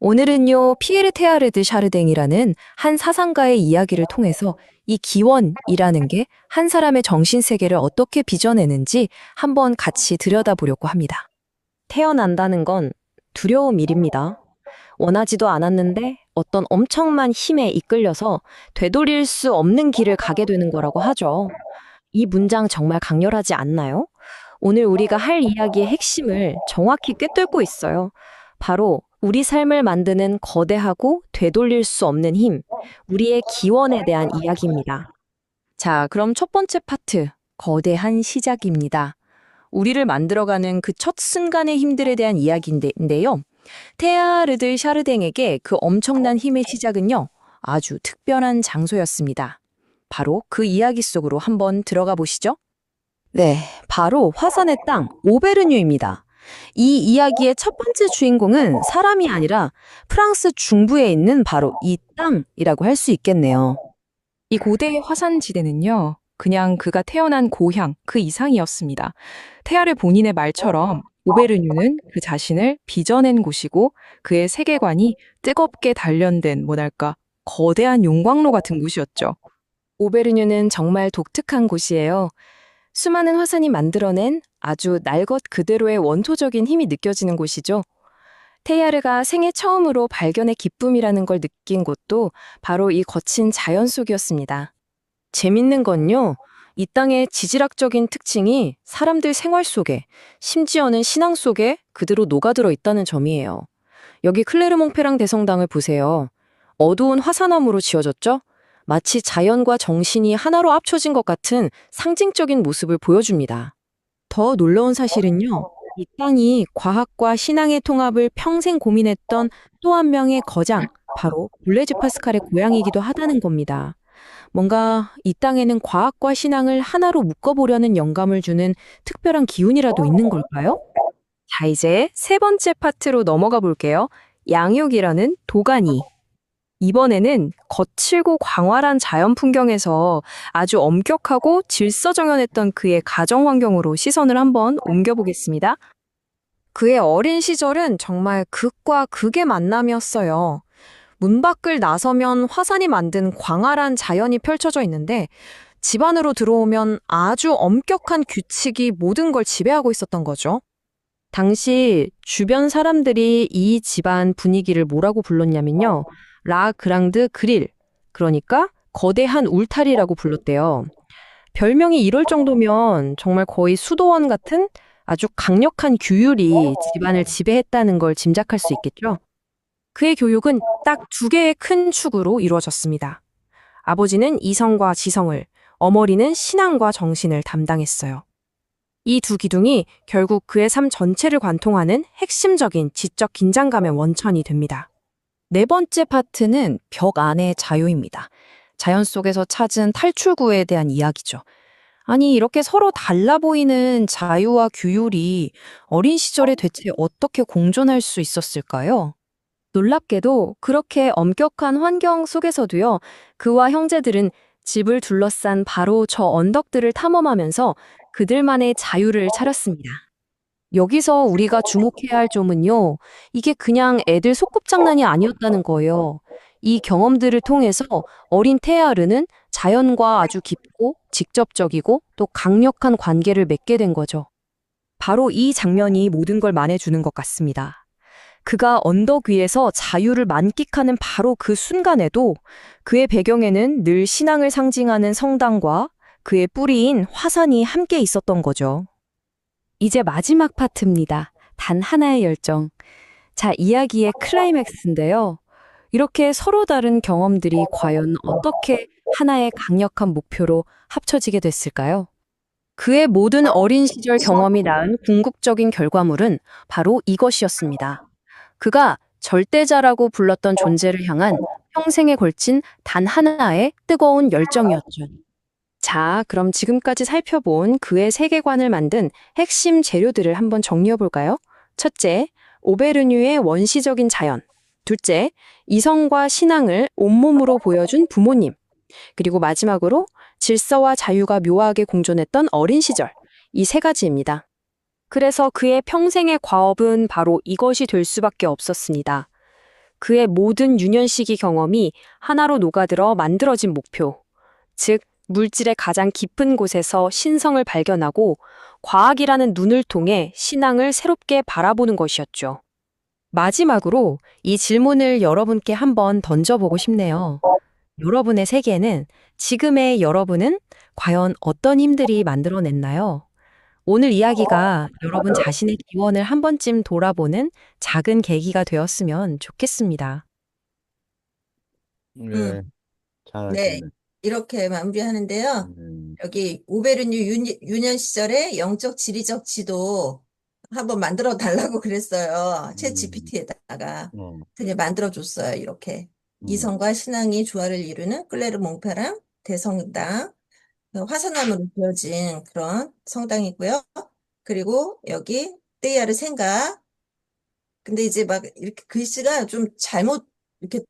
오늘은요, 피에르 테아르드 샤르댕이라는 한 사상가의 이야기를 통해서 이 기원이라는 게 한 사람의 정신 세계를 어떻게 빚어내는지 한번 같이 들여다보려고 합니다. 태어난다는 건 두려운 일입니다. 원하지도 않았는데 어떤 엄청난 힘에 이끌려서 되돌릴 수 없는 길을 가게 되는 거라고 하죠. 이 문장 정말 강렬하지 않나요? 오늘 우리가 할 이야기의 핵심을 정확히 꿰뚫고 있어요. 바로 우리 삶을 만드는 거대하고 되돌릴 수 없는 힘, 우리의 기원에 대한 이야기입니다. 자, 그럼 첫 번째 파트, 거대한 시작입니다. 우리를 만들어가는 그 첫 순간의 힘들에 대한 이야기인데요. 테아르드 샤르댕에게 그 엄청난 힘의 시작은요, 아주 특별한 장소였습니다. 바로 그 이야기 속으로 한번 들어가 보시죠. 네, 바로 화산의 땅, 오베르뉴입니다. 이 이야기의 첫 번째 주인공은 사람이 아니라 프랑스 중부에 있는 바로 이 땅이라고 할 수 있겠네요. 이 고대의 화산지대는요, 그냥 그가 태어난 고향 그 이상이었습니다. 테아르 본인의 말처럼 오베르뉴는 그 자신을 빚어낸 곳이고 그의 세계관이 뜨겁게 단련된 뭐랄까 거대한 용광로 같은 곳이었죠. 오베르뉴는 정말 독특한 곳이에요. 수많은 화산이 만들어낸 아주 날 것 그대로의 원초적인 힘이 느껴지는 곳이죠. 테야르가 생애 처음으로 발견의 기쁨이라는 걸 느낀 곳도 바로 이 거친 자연 속이었습니다. 재밌는 건요, 이 땅의 지질학적인 특징이 사람들 생활 속에, 심지어는 신앙 속에 그대로 녹아들어 있다는 점이에요. 여기 클레르몽페랑 대성당을 보세요. 어두운 화산암으로 지어졌죠? 마치 자연과 정신이 하나로 합쳐진 것 같은 상징적인 모습을 보여줍니다. 더 놀라운 사실은요, 이 땅이 과학과 신앙의 통합을 평생 고민했던 또 한 명의 거장, 바로 블레즈 파스칼의 고향이기도 하다는 겁니다. 뭔가 이 땅에는 과학과 신앙을 하나로 묶어보려는 영감을 주는 특별한 기운이라도 있는 걸까요? 자, 이제 세 번째 파트로 넘어가 볼게요. 양육이라는 도가니. 이번에는 거칠고 광활한 자연 풍경에서 아주 엄격하고 질서정연했던 그의 가정 환경으로 시선을 한번 옮겨보겠습니다. 그의 어린 시절은 정말 극과 극의 만남이었어요. 문 밖을 나서면 화산이 만든 광활한 자연이 펼쳐져 있는데 집 안으로 들어오면 아주 엄격한 규칙이 모든 걸 지배하고 있었던 거죠. 당시 주변 사람들이 이 집안 분위기를 뭐라고 불렀냐면요. 라 그랑드 그릴, 그러니까 거대한 울타리라고 불렀대요. 별명이 이럴 정도면 정말 거의 수도원 같은 아주 강력한 규율이 집안을 지배했다는 걸 짐작할 수 있겠죠. 그의 교육은 딱 두 개의 큰 축으로 이루어졌습니다. 아버지는 이성과 지성을, 어머니는 신앙과 정신을 담당했어요. 이 두 기둥이 결국 그의 삶 전체를 관통하는 핵심적인 지적 긴장감의 원천이 됩니다. 네 번째 파트는 벽 안의 자유입니다. 자연 속에서 찾은 탈출구에 대한 이야기죠. 아니, 이렇게 서로 달라 보이는 자유와 규율이 어린 시절에 대체 어떻게 공존할 수 있었을까요? 놀랍게도 그렇게 엄격한 환경 속에서도요, 그와 형제들은 집을 둘러싼 바로 저 언덕들을 탐험하면서 그들만의 자유를 차렸습니다. 여기서 우리가 주목해야 할 점은요, 이게 그냥 애들 소꿉장난이 아니었다는 거예요. 이 경험들을 통해서 어린 테아르는 자연과 아주 깊고 직접적이고 또 강력한 관계를 맺게 된 거죠. 바로 이 장면이 모든 걸 말해주는 것 같습니다. 그가 언덕 위에서 자유를 만끽하는 바로 그 순간에도 그의 배경에는 늘 신앙을 상징하는 성당과 그의 뿌리인 화산이 함께 있었던 거죠. 이제 마지막 파트입니다. 단 하나의 열정. 자, 이야기의 클라이맥스인데요. 이렇게 서로 다른 경험들이 과연 어떻게 하나의 강력한 목표로 합쳐지게 됐을까요? 그의 모든 어린 시절 경험이 낳은 궁극적인 결과물은 바로 이것이었습니다. 그가 절대자라고 불렀던 존재를 향한 평생에 걸친 단 하나의 뜨거운 열정이었죠. 자, 그럼 지금까지 살펴본 그의 세계관을 만든 핵심 재료들을 한번 정리해 볼까요? 첫째, 오베르뉴의 원시적인 자연. 둘째, 이성과 신앙을 온몸으로 보여준 부모님. 그리고 마지막으로 질서와 자유가 묘하게 공존했던 어린 시절. 이 세 가지입니다. 그래서 그의 평생의 과업은 바로 이것이 될 수밖에 없었습니다. 그의 모든 유년 시기 경험이 하나로 녹아들어 만들어진 목표. 즉, 물질의 가장 깊은 곳에서 신성을 발견하고 과학이라는 눈을 통해 신앙을 새롭게 바라보는 것이었죠. 마지막으로 이 질문을 여러분께 한번 던져보고 싶네요. 여러분의 세계는, 지금의 여러분은 과연 어떤 힘들이 만들어냈나요? 오늘 이야기가 여러분 자신의 기원을 한 번쯤 돌아보는 작은 계기가 되었으면 좋겠습니다. 네, 네, 잘하셨네. 이렇게 마무리하는데요. 여기 오베르뉴 유년 시절의 영적 지리적 지도 한번 만들어 달라고 그랬어요. 챗 GPT에다가. 그냥 만들어 줬어요. 이렇게. 이성과 신앙이 조화를 이루는 클레르 몽페랑 대성당, 화산암으로 되어진 그런 성당이고요. 그리고 여기 떼야르 생가. 근데 이제 막 이렇게 글씨가 좀 잘못 이렇게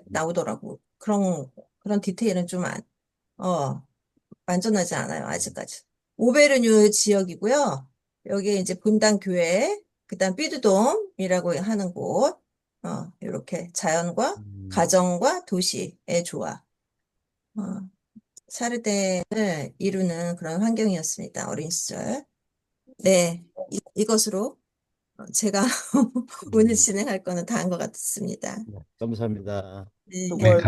나오더라고. 그런 디테일은 좀 완전하지 않아요. 아직까지. 오베르뉴 지역이고요. 여기 이제 분당 교회, 그다음 삐두돔이라고 하는 곳, 이렇게 자연과 가정과 도시의 조화, 어, 사르덴을 이루는 그런 환경이었습니다. 어린 시절. 네, 이것으로 제가 오늘 진행할 거는 다 한 것 같습니다. 감사합니다. 네. 수고하셨습니다.